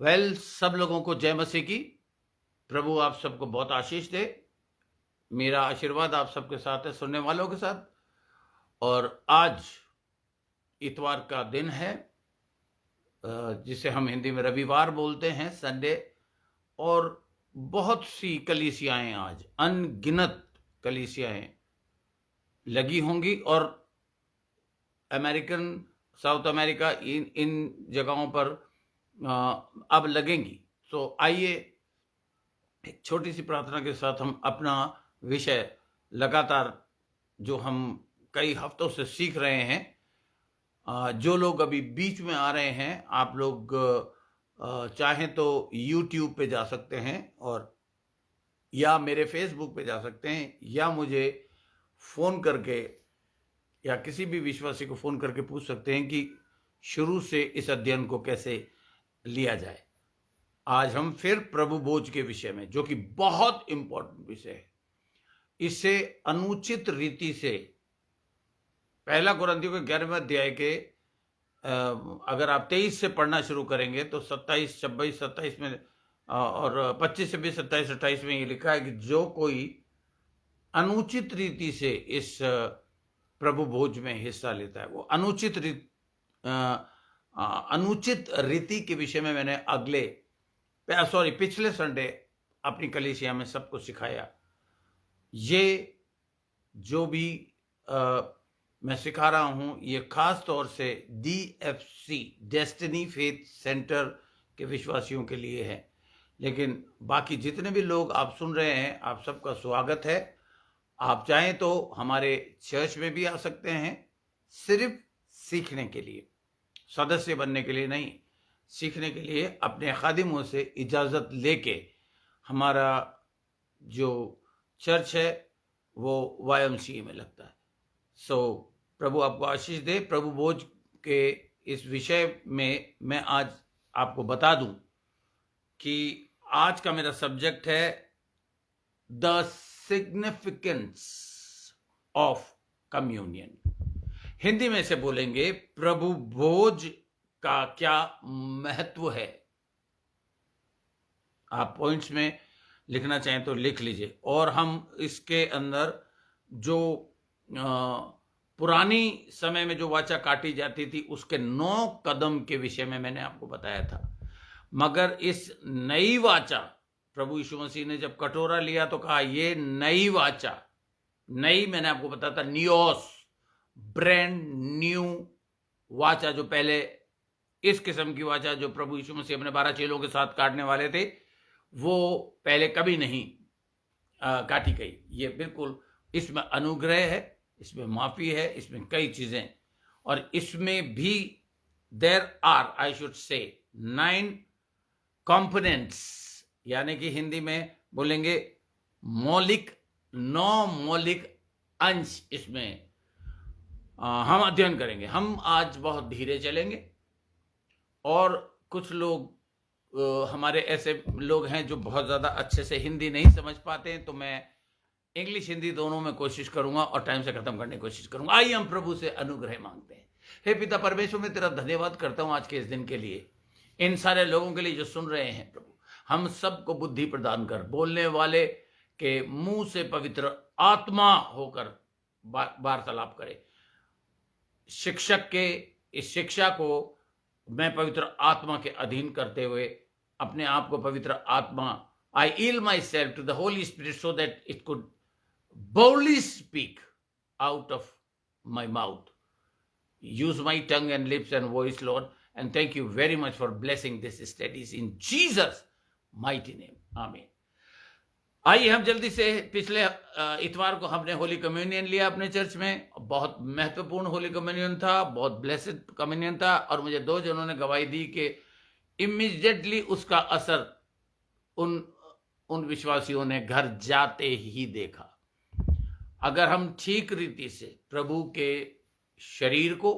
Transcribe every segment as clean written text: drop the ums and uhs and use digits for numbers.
सब लोगों को जय मसीह की। प्रभु आप सबको बहुत आशीष दे। मेरा आशीर्वाद आप सबके साथ है, सुनने वालों के साथ। और आज इतवार का दिन है, जिसे हम हिंदी में रविवार बोलते हैं, संडे। और बहुत सी कलीसियाएं, आज अनगिनत कलीसियाएं लगी होंगी और अमेरिकन, साउथ अमेरिका, इन जगहों पर अब लगेंगी। तो आइए एक छोटी सी प्रार्थना के साथ हम अपना विषय लगातार, जो हम कई हफ्तों से सीख रहे हैं, जो लोग अभी बीच में आ रहे हैं, आप लोग चाहें तो YouTube पे जा सकते हैं, और या मेरे फेसबुक पे जा सकते हैं, या मुझे फ़ोन करके या किसी भी विश्वासी को फ़ोन करके पूछ सकते हैं कि शुरू से इस अध्ययन को कैसे लिया जाए। आज हम फिर प्रभु भोज के विषय में, जो कि बहुत इंपॉर्टेंट विषय है, इसे अनुचित रीति से, पहला कुरिन्थियों के 11वें अध्याय के अगर आप 23 से पढ़ना शुरू करेंगे तो 27, 26, 27 में और 25, 26, 27, 28 में ये लिखा है कि जो कोई अनुचित रीति से इस प्रभु भोज में हिस्सा लेता है, वो अनुचित रीति के विषय में मैंने पिछले संडे अपनी कलीसिया में सबको सिखाया। ये जो भी मैं सिखा रहा हूं, ये खास तौर से DFC, डेस्टिनी फेथ सेंटर के विश्वासियों के लिए है। लेकिन बाकी जितने भी लोग आप सुन रहे हैं, आप सबका स्वागत है। आप चाहें तो हमारे चर्च में भी आ सकते हैं, सिर्फ सीखने के लिए, सदस्य बनने के लिए नहीं, सीखने के लिए। अपने खादिमों से इजाज़त लेके हमारा जो चर्च है वो YMCA में लगता है। प्रभु आपको आशीष दे। प्रभु भोज के इस विषय में मैं आज आपको बता दूं कि आज का मेरा सब्जेक्ट है the significance of communion. Hindi में से बोलेंगे, प्रभु भोज का क्या महत्व है। आप पॉइंट्स में लिखना चाहें तो लिख लीजिए। और हम इसके अंदर जो पुरानी समय में जो वाचा काटी जाती थी, उसके 9 कदम के विषय में मैंने आपको बताया था। मगर इस नई वाचा, प्रभु यीशु मसीह ने जब कटोरा लिया तो कहा ये नई वाचा, नई मैंने आपको बताया था, नियोस, ब्रांड न्यू वाचा। जो पहले इस किस्म की वाचा जो प्रभु यीशु मसीह अपने 12 चेलों के साथ काटने वाले थे, वो पहले कभी नहीं काटी गई। ये बिल्कुल, इसमें अनुग्रह है, इसमें माफी है, इसमें कई चीजें, और इसमें भी there are, I should say, 9 components, यानी कि हिंदी में बोलेंगे मौलिक, 9 मौलिक अंश इसमें हम अध्ययन करेंगे। हम आज बहुत धीरे चलेंगे, और कुछ लोग हमारे ऐसे लोग हैं जो बहुत ज़्यादा अच्छे से हिंदी नहीं समझ पाते हैं, तो मैं इंग्लिश हिंदी दोनों में कोशिश करूंगा और टाइम से खत्म करने की कोशिश करूंगा। आइए हम प्रभु से अनुग्रह मांगते हैं। हे पिता परमेश्वर, मैं तेरा धन्यवाद करता हूं आज के इस दिन के लिए, इन सारे लोगों के लिए जो सुन रहे हैं। प्रभु, हम सबको बुद्धि प्रदान कर, बोलने वाले के मुंह से पवित्र आत्मा होकर वार्तालाप करे। शिक्षक के इस शिक्षा को मैं पवित्र आत्मा के अधीन करते हुए अपने आप को पवित्र आत्मा, I yield myself to the Holy Spirit so that it could boldly speak out of my mouth. Use my tongue and lips and voice, Lord, and thank you very much for blessing this studies in Jesus' mighty name. Amen. आइए हम जल्दी से, पिछले इतवार को हमने holy communion लिया अपने चर्च में। बहुत महत्वपूर्ण होली कम्युनियन था, बहुत ब्लेसेड कम्युनियन था, और मुझे 2 जनों ने गवाही दी कि इमीडिएटली उसका असर उन विश्वासियों ने घर जाते ही देखा। अगर हम ठीक रीति से प्रभु के शरीर को,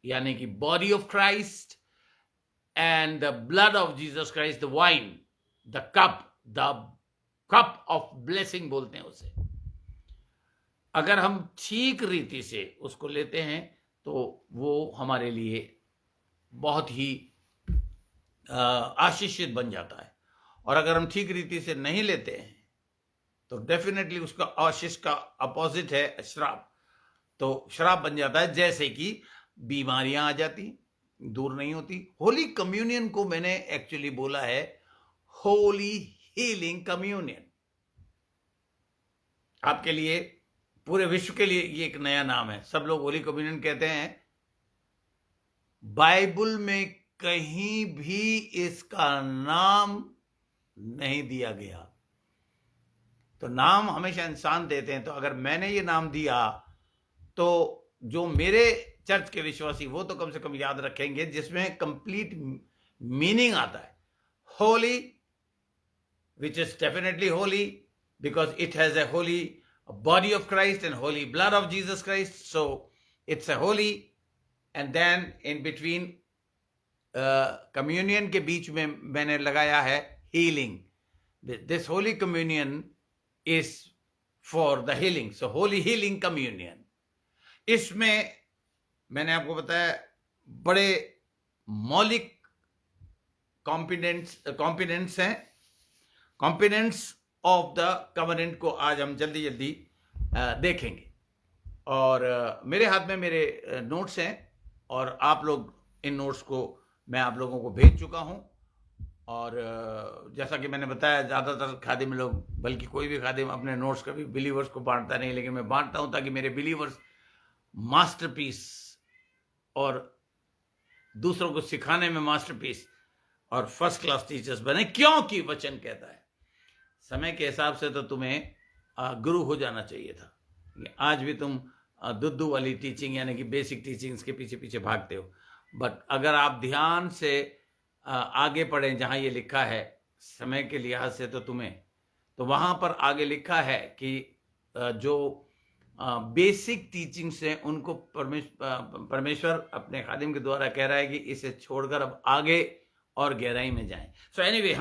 यानी कि body of Christ and the blood of Jesus Christ, the wine, the cup of blessing बोलते हैं उसे, अगर हम ठीक रीति से उसको लेते हैं तो वो हमारे लिए बहुत ही आशीषित बन जाता है। और अगर हम ठीक रीति से नहीं लेते हैं तो डेफिनेटली उसका आशीष का अपोजिट है श्राप। तो श्राप बन जाता है, जैसे कि बीमारियां आ जाती, दूर नहीं होती। होली कम्युनियन को मैंने एक्चुअली बोला है होली हीलिंग कम्युनियन। आपके लिए, पूरे विश्व के लिए ये एक नया नाम है। सब लोग होली कम्युनियन कहते हैं। बाइबल में कहीं भी इसका नाम नहीं दिया गया। तो नाम हमेशा इंसान देते हैं। तो अगर मैंने ये नाम दिया तो जो मेरे चर्च के विश्वासी वो तो कम से कम याद रखेंगे, जिसमें कंप्लीट मीनिंग आता है। Holi, which is definitely holy because it has a holy body of Christ and holy blood of Jesus Christ. So it's a holy, and then in between communion के बीच में मैंने लगाया है healing. This holy communion is for the healing. So holy healing communion. इसमें मैंने आपको बताया बड़े मौलिक कॉम्पोनेंट्स हैं। कॉम्पोनेंट्स ऑफ द कवनेंट को आज हम जल्दी जल्दी देखेंगे। और मेरे हाथ में मेरे नोट्स हैं और आप लोग इन नोट्स को मैं आप लोगों को भेज चुका हूं। और जैसा कि मैंने बताया, ज़्यादातर खादिम लोग, बल्कि कोई भी खादिम अपने नोट्स कभी बिलीवर्स को बांटता नहीं, लेकिन मैं बांटता हूं ताकि मेरे बिलीवर्स मास्टरपीस और दूसरों को सिखाने में मास्टरपीस और फर्स्ट क्लास टीचर्स बने। क्योंकि वचन कहता है समय के हिसाब से तो तुम्हें गुरु हो जाना चाहिए था। आज भी तुम दुद्दू वाली टीचिंग यानी कि बेसिक टीचिंग्स के पीछे पीछे भागते हो। बट अगर आप ध्यान से आगे पढ़ें, जहाँ ये लिखा है समय के लिहाज से तो तुम्हें, तो वहाँ पर आगे लिखा है कि जो बेसिक टीचिंग्स हैं उनको परमेश्वर अपने खादिम के द्वारा कह रहा है कि इसे छोड़कर अब आगे और गहराई में जाएं। सो एनीवे,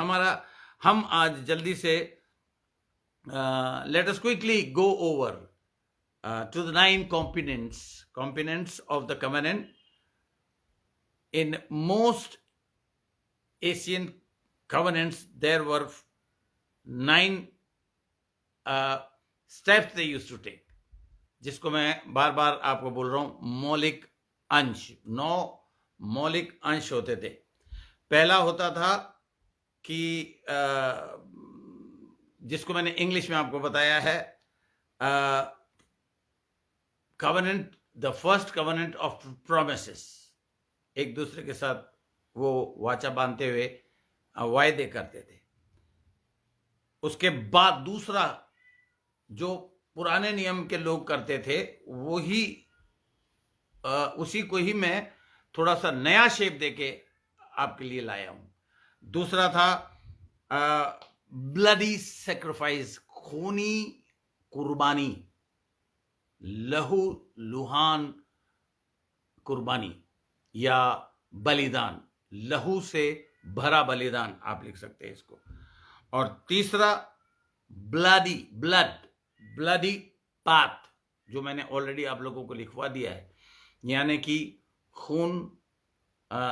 हम आज जल्दी से let us quickly go over to the 9 components of the covenant. In most Asian covenants there were 9 steps they used to take, जिसको मैं बार बार आपको बोल रहा हूं, मौलिक अंश। 9 मौलिक अंश होते थे। पहला होता था कि जिसको मैंने इंग्लिश में आपको बताया है covenant, the first covenant of promises. एक दूसरे के साथ वो वाचा बांधते हुए वायदे करते थे। उसके बाद दूसरा जो पुराने नियम के लोग करते थे वो ही उसी को ही मैं थोड़ा सा नया शेप देके आपके लिए लाया हूं। दूसरा था ब्लडी सैक्रिफाइस, खूनी कुर्बानी, लहू लुहान कुर्बानी या बलिदान, लहू से भरा बलिदान आप लिख सकते हैं इसको। और तीसरा ब्लडी पाथ, जो मैंने ऑलरेडी आप लोगों को लिखवा दिया है, यानी कि खून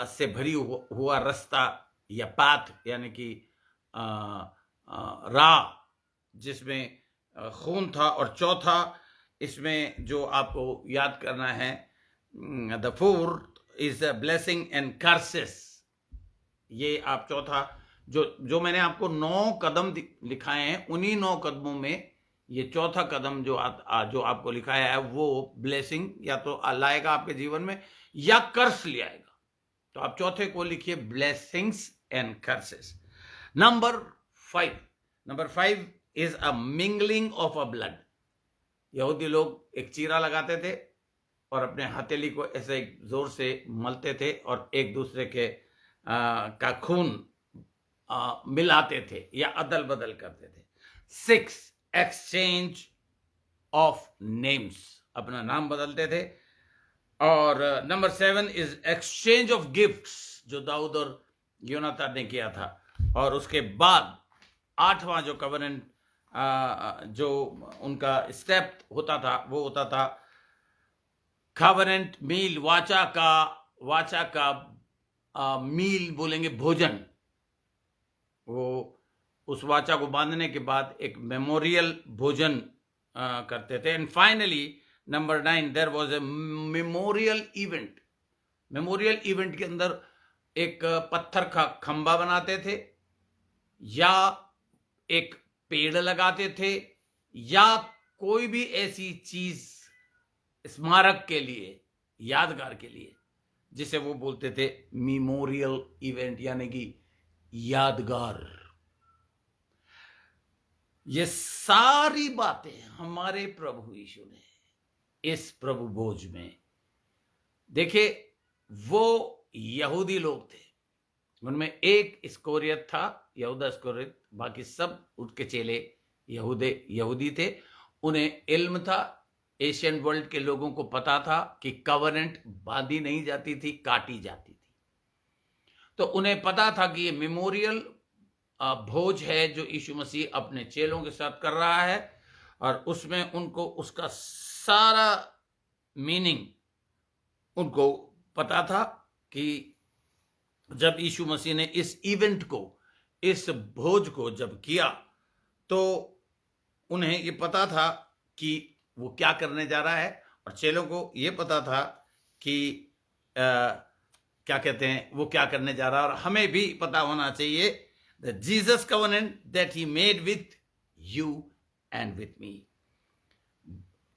से भरी हुआ रास्ता या पाथ, यानी कि राह जिसमें खून था। और चौथा इसमें जो आपको याद करना है, the fourth is blessing and curses. ये आप चौथा जो मैंने आपको 9 कदम लिखाए हैं, उन्हीं 9 कदमों में ये चौथा कदम जो आपको लिखाया है वो ब्लेसिंग या तो लाएगा आपके जीवन में या कर्स ले आएगा। तो आप चौथे को लिखिए, blessings and curses. Number 5 is a mingling of a blood. यहूदी लोग एक चीरा लगाते थे और अपने हथेली को ऐसे जोर से मलते थे और एक दूसरे के का खून मिलाते थे या अदल बदल करते थे। 6 एक्सचेंज ऑफ नेम्स, अपना नाम बदलते थे। और number 7 is exchange of gifts, जो दाऊद और योनातान ने किया था। और उसके बाद 8वां जो कवनेंट जो उनका स्टेप होता था वो होता था कवनेंट मील, वाचा का मील बोलेंगे, भोजन, वो उस वाचा को बांधने के बाद एक मेमोरियल भोजन करते थे। And finally number 9, there was a memorial event. Memorial event के अंदर एक पत्थर का खंबा बनाते थे, या एक पेड़ लगाते थे, या कोई भी ऐसी चीज स्मारक के लिए, यादगार के लिए, जिसे वो बोलते थे मेमोरियल इवेंट, यानी कि यादगार। ये सारी बातें हमारे प्रभु यीशु ने इस प्रभु भोज में, देखिए, वो यहूदी लोग थे, उनमें एक इस्करियत था, यहूदा इस्करियत, बाकी सब उसके चेले यहूदी थे। उन्हें इल्म था, एशियन वर्ल्ड के लोगों को पता था कि कवनेंट बांधी नहीं जाती थी, काटी जाती थी। तो उन्हें पता था कि ये मेमोरियल भोज है जो यीशु मसीह अपने चेलों के साथ कर रहा है, और उसमें उनको उसका सारा मीनिंग उनको पता था कि जब यीशु मसीह ने इस इवेंट को, इस भोज को जब किया, तो उन्हें ये पता था कि वो क्या करने जा रहा है, और चेलों को ये पता था कि क्या कहते हैं, वो क्या करने जा रहा है। और हमें भी पता होना चाहिए, the Jesus covenant that he made with you and with me.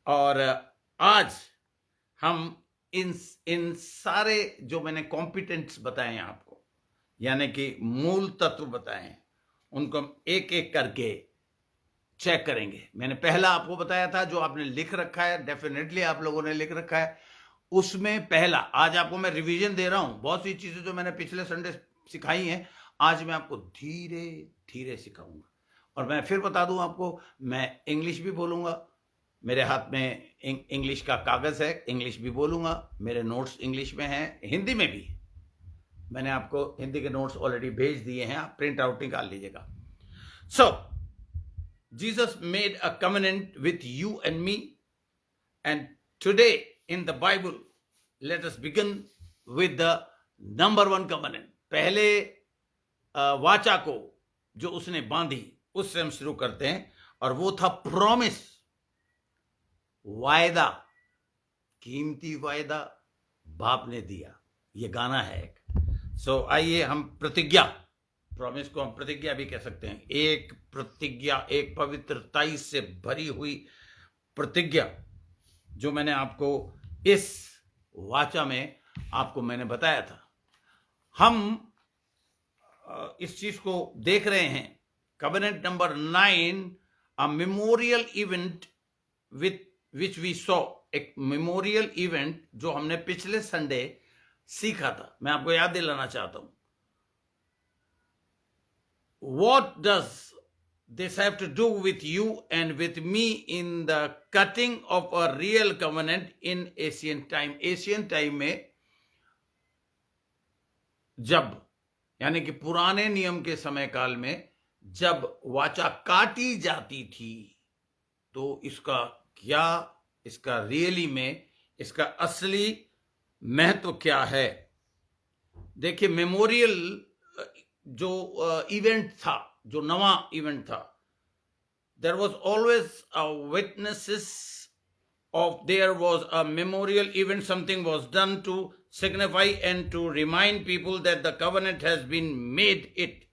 और आज हम इन सारे जो मैंने कॉम्पिटेंट्स बताए हैं आपको, यानी कि मूल तत्व बताए, उनको एक एक करके चेक करेंगे। मैंने पहला आपको बताया था, जो आपने लिख रखा है, डेफिनेटली आप लोगों ने लिख रखा है, उसमें पहला, आज आपको मैं रिवीजन दे रहा हूं, बहुत सी चीजें जो मैंने पिछले संडे सिखाई हैं, आज मैं आपको धीरे धीरे सिखाऊंगा। और मैं फिर बता दूं आपको, मैं इंग्लिश भी बोलूंगा, मेरे हाथ में इंग्लिश का कागज है, इंग्लिश भी बोलूंगा, मेरे नोट्स इंग्लिश में हैं, हिंदी में भी। मैंने आपको हिंदी के नोट्स ऑलरेडी भेज दिए हैं, आप प्रिंट आउट निकाल लीजिएगा। सो Jesus made a covenant with you and me, and today in the Bible, let us begin with the number 1 covenant. पहले वाचा को जो उसने बांधी, उससे हम शुरू करते हैं, और वो था प्रॉमिस, वायदा, कीमती वायदा बाप ने दिया। ये गाना है एक। सो आइए हम प्रतिज्ञा, प्रॉमिस को हम प्रतिज्ञा भी कह सकते हैं, एक प्रतिज्ञा, एक पवित्रताई से भरी हुई प्रतिज्ञा, जो मैंने आपको इस वाचा में आपको मैंने बताया था। हम इस चीज को देख रहे हैं, covenant number 9, a memorial event with which we saw, एक मेमोरियल इवेंट जो हमने पिछले संडे सीखा था। मैं आपको याद दिलाना चाहता हूं, what does this have to do with you and with me in the cutting of a real covenant in ancient time? Asian time में जब, यानी कि पुराने नियम के समय काल में जब वाचा काटी जाती थी, तो इसका क्या, इसका रियली में इसका असली महत्व क्या है। देखिए, मेमोरियल जो इवेंट था, जो नवा इवेंट था, there was always a witnesses of, there was a memorial event, something was done to signify and to remind people that the covenant has been made. It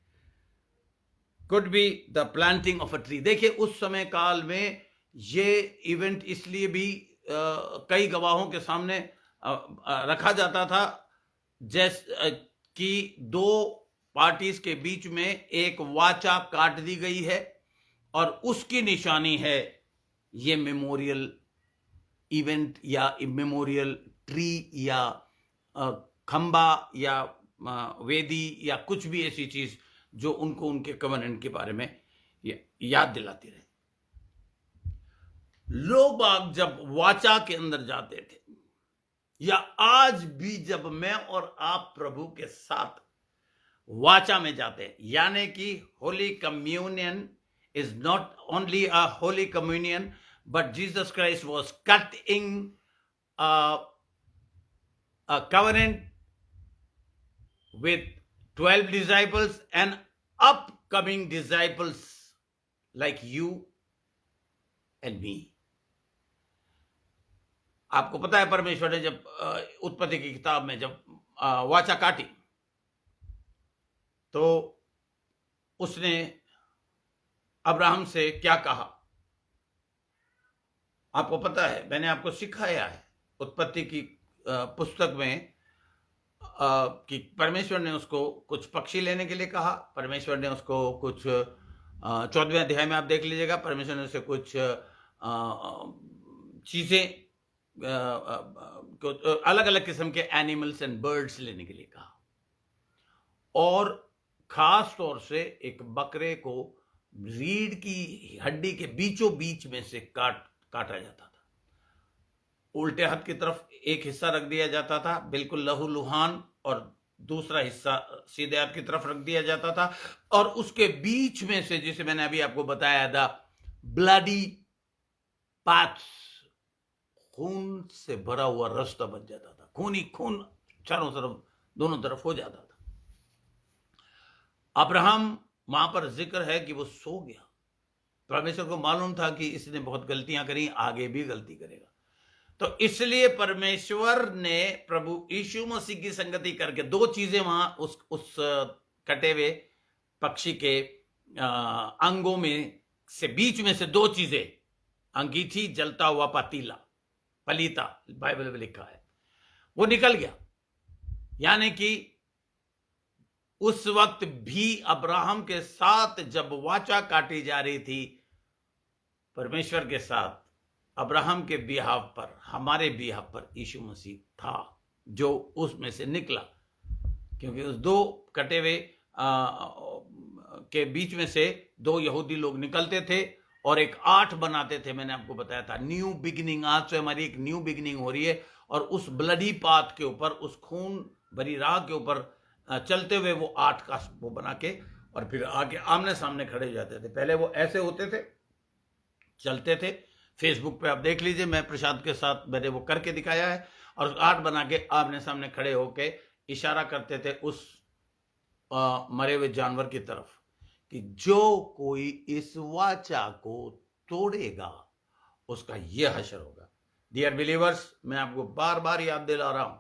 could be the planting of a tree. देखिए, उस समय काल में ये event इसलिए भी कई गवाहों के सामने रखा जाता था, जैसे कि दो पार्टीज के बीच में एक वाचा काट दी गई है, और उसकी निशानी है ये मेमोरियल इवेंट, या मेमोरियल ट्री, या खंबा, या वेदी, या कुछ भी ऐसी चीज जो उनको उनके कवेनेंट के बारे में याद दिलाती रहे। लोग बाग जब वाचा के अंदर जाते थे, या आज भी जब मैं और आप प्रभु के साथ वाचा में जाते हैं, यानी कि holy communion is not only a holy communion, but Jesus Christ was cutting a covenant with 12 disciples and upcoming disciples like you and me. आपको पता है परमेश्वर ने जब उत्पत्ति की किताब में जब वाचा काटी तो उसने अब्राहम से क्या कहा? आपको पता है, मैंने आपको सिखाया है उत्पत्ति की पुस्तक में कि परमेश्वर ने उसको कुछ पक्षी लेने के लिए कहा, परमेश्वर ने उसको कुछ 14वें अध्याय में आप देख लीजिएगा, परमेश्वर ने उसे कुछ चीजें अलग अलग किस्म के एनिमल्स एंड बर्ड्स लेने के लिए कहा, और खास तौर से एक बकरे को रीढ़ की हड्डी के बीचों बीच में से काटा जाता था, उल्टे हाथ की तरफ एक हिस्सा रख दिया जाता था बिल्कुल लहूलुहान, और दूसरा हिस्सा सीधे हाथ की तरफ रख दिया जाता था, और उसके बीच में से, जिसे मैंने अभी आपको बताया था, ब्लडी पाथ्स, खून से भरा हुआ रास्ता बन जाता था, खून ही खून चारों तरफ दोनों तरफ हो जाता था। अब्राहम वहां पर जिक्र है कि वो सो गया, परमेश्वर को मालूम था कि इसने बहुत गलतियां करी, आगे भी गलती करेगा, तो इसलिए परमेश्वर ने प्रभु यीशु मसीह की संगति करके दो चीजें वहां उस कटे हुए पक्षी के अंगों में से बीच में से दो चीजें, अंगीठी, जलता हुआ पतीला, पलीता बाइबल में लिखा है, वो निकल गया। यानी कि उस वक्त भी अब्राहम के साथ जब वाचा काटी जा रही थी परमेश्वर के साथ, अब्राहम के बिहाव पर, हमारे बिहाव पर यीशु मसीह था जो उसमें से निकला, क्योंकि उस दो कटे हुए के बीच में से दो यहूदी लोग निकलते थे और एक 8 बनाते थे। मैंने आपको बताया था न्यू बिगिनिंग, आज से हमारी एक न्यू बिगिनिंग हो रही है, और उस ब्लडी पाथ के ऊपर, उस खून भरी राह के ऊपर चलते हुए वो 8 का वो बना के और फिर आगे आमने सामने खड़े हो जाते थे। पहले वो ऐसे होते थे, चलते थे, फेसबुक पे आप देख लीजिए, मैं प्रशांत के साथ मैंने वो करके दिखाया है, और 8 बना के आमने सामने खड़े होके इशारा करते थे उस मरे हुए जानवर की तरफ कि जो कोई इस वाचा को तोड़ेगा उसका यह हश्र होगा। डियर बिलीवर्स, मैं आपको बार बार याद दिला रहा हूं,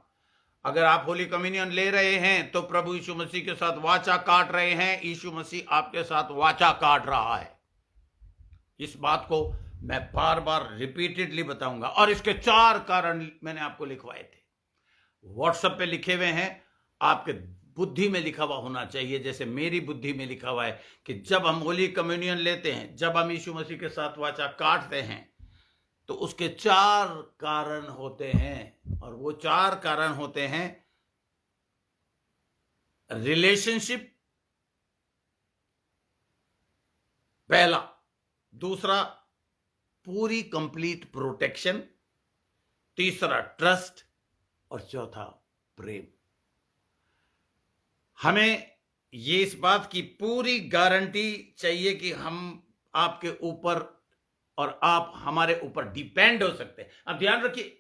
अगर आप होली कम्युनियन ले रहे हैं तो प्रभु यीशु मसीह के साथ वाचा काट रहे हैं, यीशु मसीह आपके साथ वाचा काट रहा है। इस बात को मैं बार बार रिपीटेडली बताऊंगा, और इसके 4 कारण मैंने आपको लिखवाए थे, व्हाट्सएप पे लिखे हुए हैं, आपके बुद्धि में लिखा हुआ होना चाहिए, जैसे मेरी बुद्धि में लिखा हुआ है कि जब हम होली कम्युनियन लेते हैं, जब हम यीशु मसीह के साथ वाचा काटते हैं, तो उसके 4 कारण होते हैं, और वो 4 कारण होते हैं रिलेशनशिप, पहला, दूसरा पूरी कंप्लीट प्रोटेक्शन, तीसरा ट्रस्ट, और चौथा प्रेम। हमें ये इस बात की पूरी गारंटी चाहिए कि हम आपके ऊपर और आप हमारे ऊपर डिपेंड हो सकते हैं। अब ध्यान रखिए,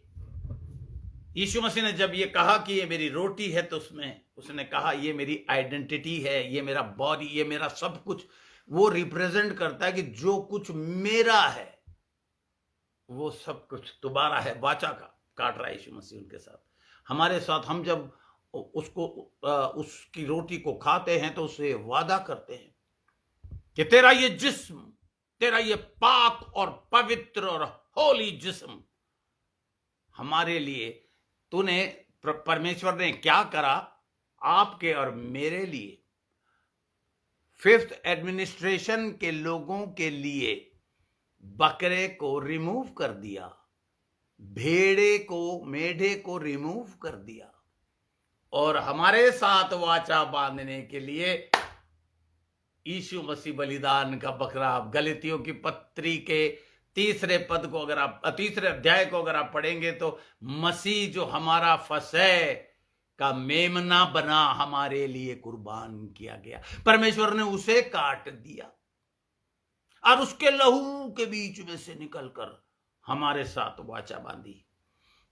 यीशु मसीह ने जब ये कहा कि ये मेरी रोटी है, तो उसमें उसने कहा ये मेरी आइडेंटिटी है, ये मेरा बॉडी, ये मेरा सब कुछ, वो रिप्रेजेंट करता है कि जो कुछ मेरा है वो सब कुछ तुम्हारा है। वाचा का काट रहा है यीशु मसीह उनके साथ, हमारे साथ। हम जब उसको उसकी रोटी को खाते हैं तो उससे वादा करते हैं कि तेरा ये जिस्म, तेरा ये पाक और पवित्र और होली जिस्म हमारे लिए तूने, परमेश्वर ने क्या करा आपके और मेरे लिए, 5th एडमिनिस्ट्रेशन के लोगों के लिए बकरे को रिमूव कर दिया, भेड़े को, मेढे को रिमूव कर दिया, और हमारे साथ वाचा बांधने के लिए यीशु मसीह बलिदान का बकरा। गलतियों की पत्री के 3 पद को अगर आप, 3 अध्याय को अगर आप पढ़ेंगे तो मसीह जो हमारा फसह का मेमना बना, हमारे लिए कुर्बान किया गया, परमेश्वर ने उसे काट दिया और उसके लहू के बीच में से निकलकर हमारे साथ वाचा बांधी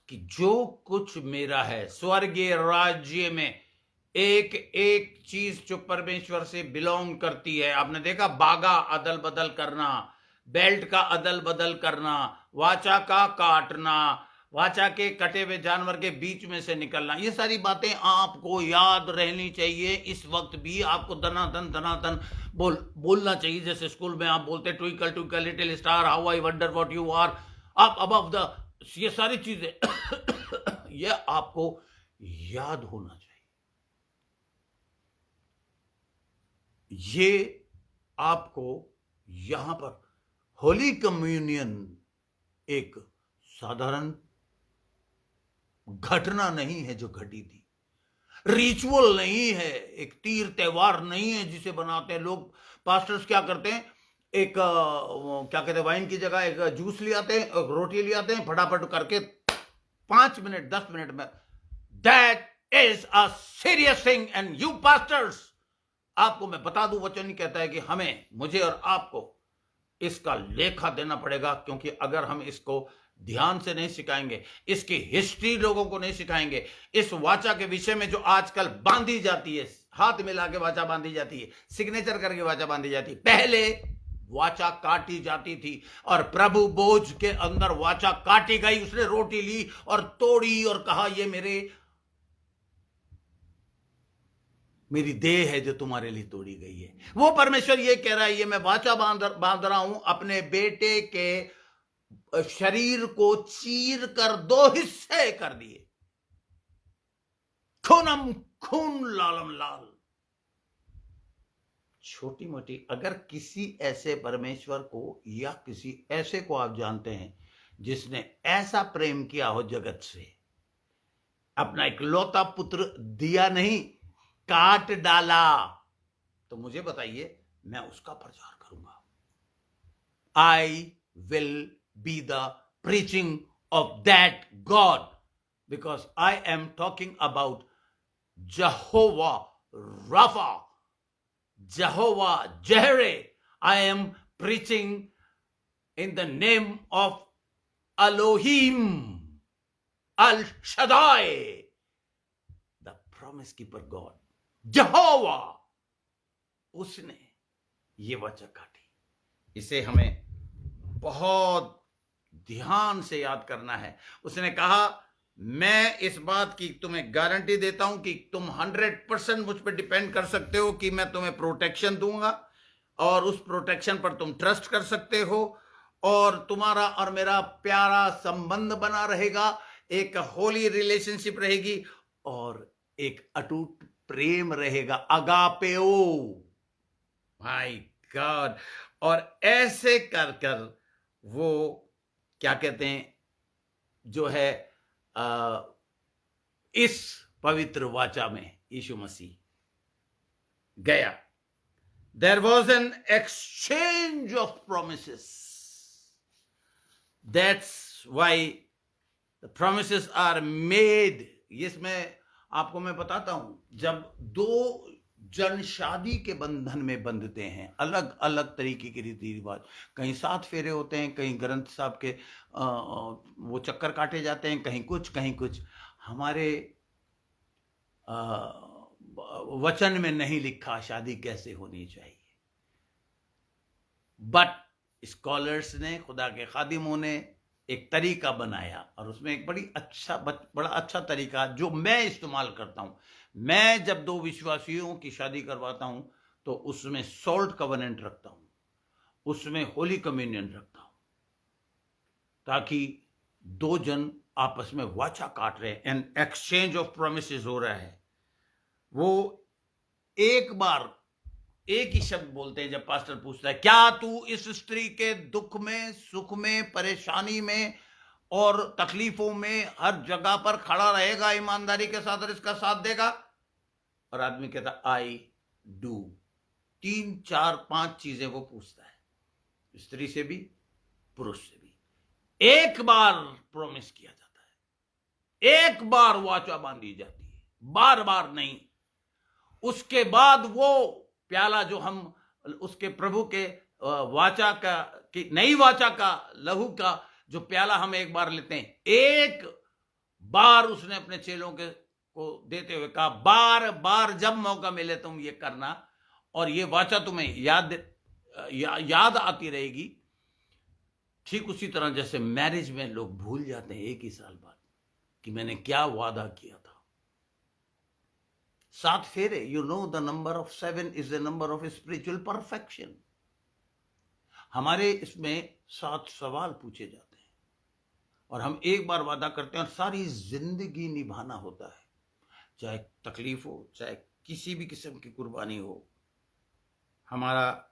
कि जो कुछ मेरा है स्वर्गीय राज्य में एक एक चीज जो परमेश्वर से बिलोंग करती है। आपने देखा बागा अदल बदल करना, बेल्ट का अदल बदल करना, वाचा का काटना, वाचा के कटे हुए जानवर के बीच में से निकलना, ये सारी बातें आपको याद रहनी चाहिए। इस वक्त भी आपको दनादन दनादन बोलना चाहिए। जैसे स्कूल में आप बोलते twinkle twinkle little star how I wonder what you are up above the, ये सारी चीजें ये आपको याद होना चाहिए। ये आपको यहां पर होली कम्युनियन एक साधारण घटना नहीं है जो घटी थी, रिचुअल नहीं है, एक तीर त्योहार नहीं है जिसे बनाते हैं लोग। पास्टर्स क्या करते हैं, एक क्या कहते हैं, वाइन की जगह एक जूस ले आते हैं, एक रोटी ले आते हैं, फटाफट करके 5 मिनट 10 मिनट में। That is a serious thing and you pastors, आपको मैं बता दूं, वचन ही कहता है कि हमें, मुझे और आपको इसका लेखा देना पड़ेगा, क्योंकि अगर हम इसको ध्यान से नहीं सिखाएंगे, इसकी हिस्ट्री लोगों को नहीं सिखाएंगे, इस वाचा के विषय में जो आजकल बांधी जाती है, हाथ मिला के वाचा बांधी जाती है, सिग्नेचर करके वाचा बांधी जाती है, पहले वाचा काटी जाती थी और प्रभु बोझ के अंदर वाचा काटी गई। उसने रोटी ली और तोड़ी और कहा ये मेरी देह है जो तुम्हारे लिए तोड़ी गई है। वो परमेश्वर ये कह रहा है, ये मैं वाचा बांध रहा हूं, अपने बेटे के शरीर को चीर कर 2 हिस्से कर दिए, खूनम खून लालम लाल। छोटी मोटी, अगर किसी ऐसे परमेश्वर को या किसी ऐसे को आप जानते हैं जिसने ऐसा प्रेम किया हो जगत से, अपना इकलौता पुत्र दिया नहीं, काट डाला, तो मुझे बताइए, मैं उसका प्रचार करूंगा। I will be the preaching of that God, because I am talking about Jehovah Rapha, Jehovah Jireh. I am preaching in the name of Elohim El Shaddai, the promise keeper God, यहोवा। उसने ये वाचा काटी। इसे हमें बहुत ध्यान से याद करना है। उसने कहा, मैं इस बात की तुम्हें गारंटी देता हूं कि तुम 100% मुझ पर डिपेंड कर सकते हो कि मैं तुम्हें प्रोटेक्शन दूंगा, और उस प्रोटेक्शन पर तुम ट्रस्ट कर सकते हो, और तुम्हारा और मेरा प्यारा संबंध बना रहेगा, एक होली रिलेशनशिप रहेगी, और एक अटूट प्रेम रहेगा, अगापेओ, माय गॉड। और ऐसे कर कर वो क्या कहते हैं, जो है इस पवित्र वाचा में यीशु मसीह गया। There was an exchange of promises, that's why the promises are made. इसमें आपको मैं बताता हूं, जब 2 जन शादी के बंधन में बंधते हैं, अलग अलग तरीके के रीति रिवाज, कहीं 7 फेरे होते हैं, कहीं ग्रंथ साहब के वो चक्कर काटे जाते हैं, कहीं कुछ। हमारे वचन में नहीं लिखा शादी कैसे होनी चाहिए, बट स्कॉलर्स ने, खुदा के खादिमों ने एक तरीका बनाया, और उसमें एक बड़ा अच्छा तरीका जो मैं इस्तेमाल करता हूं। मैं जब 2 विश्वासियों की शादी करवाता हूं तो उसमें सॉल्ट कवेनेंट रखता हूं, उसमें होली कम्युनियन रखता हूं, ताकि 2 जन आपस में वाचा काट रहे हैं, एंड एक्सचेंज ऑफ प्रोमिसेस हो रहा है। वो एक बार एक ही शब्द बोलते हैं। जब पास्टर पूछता है, क्या तू इस स्त्री के दुख में, सुख में, परेशानी में और तकलीफों में हर जगह पर खड़ा रहेगा ईमानदारी के साथ और इसका साथ देगा? और आदमी कहता आई डू। 3 4 5 चीजें वो पूछता है, स्त्री से भी पुरुष से भी। एक बार प्रॉमिस किया जाता है, एक बार वाचा बांधी जाती है, बार बार नहीं। उसके बाद वो प्याला जो हम उसके प्रभु के वाचा का, की नई वाचा का लहू का जो प्याला हम एक बार लेते हैं, एक बार उसने अपने चेलों के को देते हुए कहा, बार बार जब मौका मिले तुम ये करना, और ये वाचा तुम्हें याद आती रहेगी। ठीक उसी तरह जैसे मैरिज में लोग भूल जाते हैं 1 ही साल बाद कि मैंने क्या वादा किया था। 7 फेरे, you know the number of 7 is the number of spiritual perfection. हमारे इसमें 7 सवाल पूछे जाते हैं और हम एक बार वादा करते हैं और सारी जिंदगी निभाना होता है, चाहे तकलीफ हो, चाहे किसी भी किस्म की कुर्बानी हो। हमारा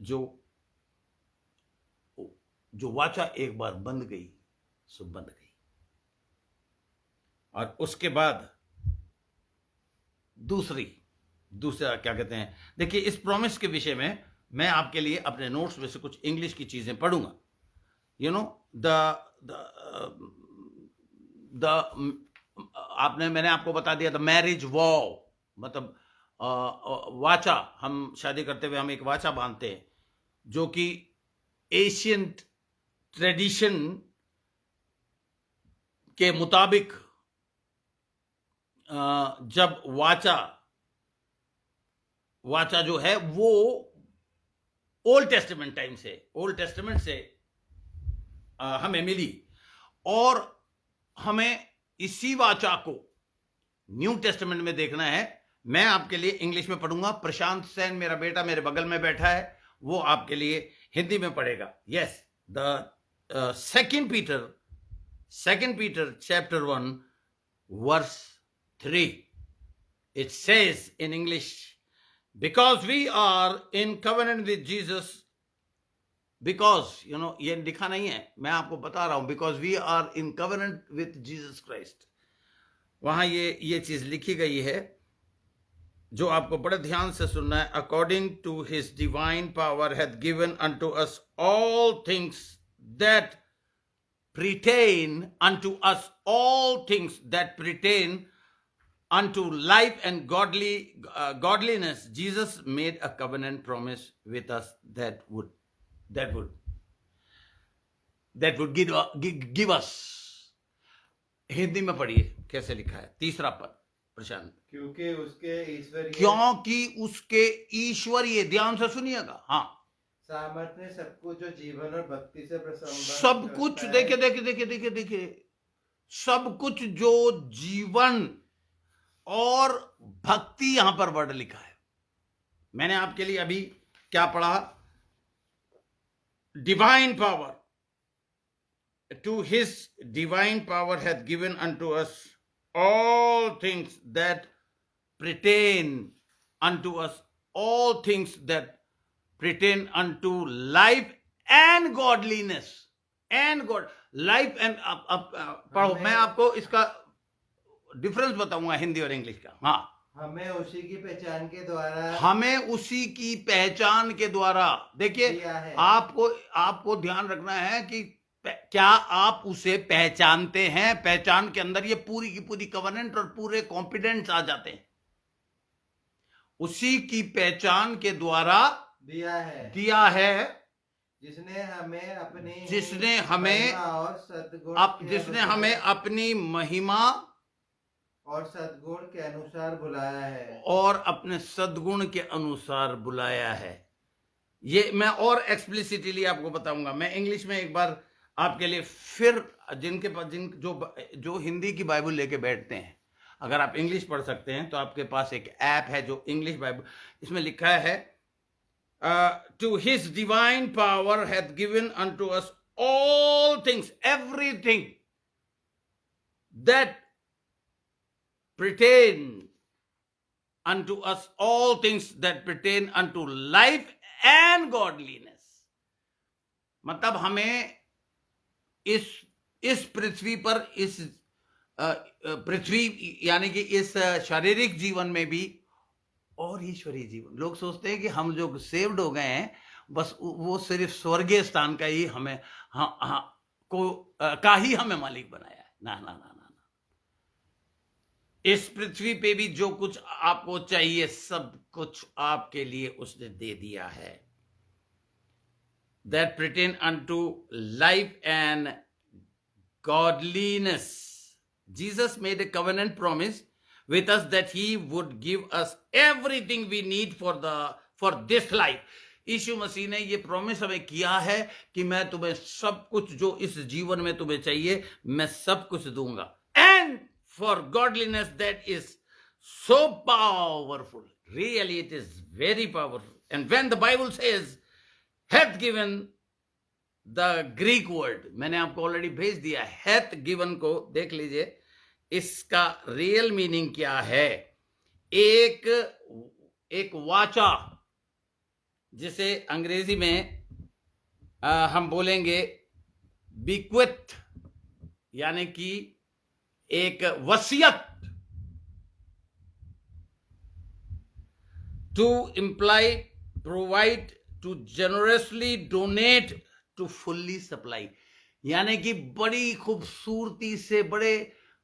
जो वाचा एक बार बंध गई सो बंध गई। और उसके बाद दूसरा क्या कहते हैं, देखिए इस प्रॉमिस के विषय में मैं आपके लिए अपने नोट्स में से कुछ इंग्लिश की चीजें पढ़ूंगा। यू नो मैंने आपको बता दिया था मैरिज वॉव, मतलब वाचा, हम शादी करते हुए हम एक वाचा बांधते हैं जो कि एशियन ट्रेडिशन के मुताबिक जब वाचा जो है वो ओल्ड टेस्टामेंट से हमें मिली, और हमें इसी वाचा को न्यू टेस्टामेंट में देखना है। मैं आपके लिए इंग्लिश में पढ़ूंगा, प्रशांत सेन मेरा बेटा मेरे बगल में बैठा है, वो आपके लिए हिंदी में पढ़ेगा। Yes, the second Peter chapter 1 verse 3, it says in English, because we are in covenant with Jesus, because ये लिखा नहीं है, मैं आपको बता रहा हूं, because we are in covenant with Jesus Christ। वहां ये चीज लिखी गई है जो आपको बड़े ध्यान से सुनना है। according to his divine power hath given unto us all things that pertain unto us, all things that pertain unto life and godliness. Jesus made a covenant promise with us that would give us। Hindi में पढ़िए कैसे लिखा है, तीसरा पद प्रशांत। क्योंकि उसके ईश्वरीय, ध्यान से सुनिएगा, हाँ, सामर्थ्य सब कुछ जो जीवन और भक्ति से सब कुछ, देखिए सब कुछ जो जीवन और भक्ति, यहां पर वर्ड लिखा है। मैंने आपके लिए अभी क्या पढ़ा, divine power, to his divine power hath given unto us all things that pertain unto us, all things that pertain unto life and godliness and God life and पढ़ो, मैं आपको इसका डिफरेंस बताऊंगा हिंदी और इंग्लिश का। हाँ, हमें उसी की पहचान के द्वारा देखिए, आपको ध्यान रखना है कि क्या आप उसे पहचानते हैं। पहचान के अंदर ये पूरी की पूरी कवनेंट और पूरे कॉन्फिडेंस आ जाते हैं। उसी की पहचान के द्वारा दिया है जिसने हमें अपनी महिमा और सद्गुण के अनुसार बुलाया है, और अपने सद्गुण के अनुसार बुलाया है। ये मैं और एक्सप्लिसिटली आपको बताऊंगा। मैं इंग्लिश में एक बार आपके लिए फिर, जिनके पास जो हिंदी की बाइबल लेके बैठते हैं, अगर आप इंग्लिश पढ़ सकते हैं तो आपके पास एक ऐप है जो इंग्लिश बाइबल, इसमें लिखा है to his divine power hath given unto us all things, everything that pertain unto us, all things that pertain unto life and godliness। मतलब हमें इस पृथ्वी पर, इस पृथ्वी यानी कि इस शारीरिक जीवन में भी और ईश्वरीय जीवन। लोग सोचते हैं कि हम जो सेव्ड हो गए हैं बस वो सिर्फ स्वर्गीय स्थान का ही हमें का ही हमें मालिक बनाया है। ना ना ना ना, इस पृथ्वी पे भी जो कुछ आपको चाहिए सब कुछ आपके लिए उसने दे दिया है। that pertain unto life and godliness। Jesus made a covenant promise with us that he would give us everything we need for this life. यीशु मसीह ने ये प्रॉमिस हमें किया है कि मैं तुम्हें सब कुछ जो इस जीवन में तुम्हें चाहिए मैं सब कुछ दूंगा. And for godliness that is so powerful. Really it is very powerful. And when the Bible says hath given, the Greek word, मैंने आपको ऑलरेडी भेज दिया. hath given को देख लीजिए, इसका रियल मीनिंग क्या है. एक वाचा, जिसे अंग्रेजी में हम बोलेंगे bequest, यानी कि एक वसीयत. to imply, provide, to generously donate, to fully supply. यानी कि बड़ी खूबसूरती से बड़े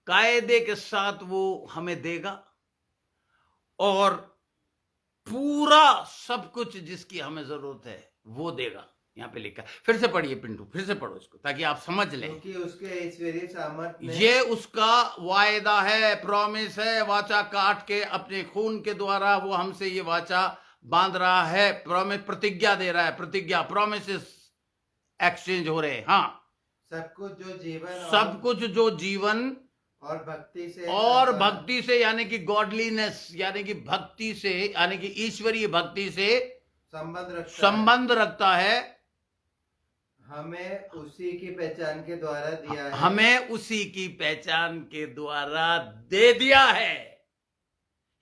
कायदे के साथ वो हमें देगा और पूरा सब कुछ जिसकी हमें जरूरत है वो देगा. यहाँ पे लिखा है. फिर से पढ़िए पिंटू, फिर से पढ़ो इसको ताकि आप समझ लें. क्योंकि उसके ऐश्वर्य सामर्थ में ये उसका वायदा है, प्रॉमिस है. वाचा काट के अपने खून के द्वारा वो हमसे ये वाचा बांध रहा है. प्रॉमिस, प्रतिज्ञा दे रहा है. प्रतिज्ञा, प्रोमिसेस एक्सचेंज हो रहे हैं. हाँ, सब कुछ जो जीवन और भक्ति से यानी कि गॉडलीनेस, यानी कि भक्ति से, यानी कि ईश्वरीय भक्ति से संबंध रखता है. हमें उसी की पहचान के द्वारा दिया है. हमें उसी की पहचान के द्वारा दे दिया है.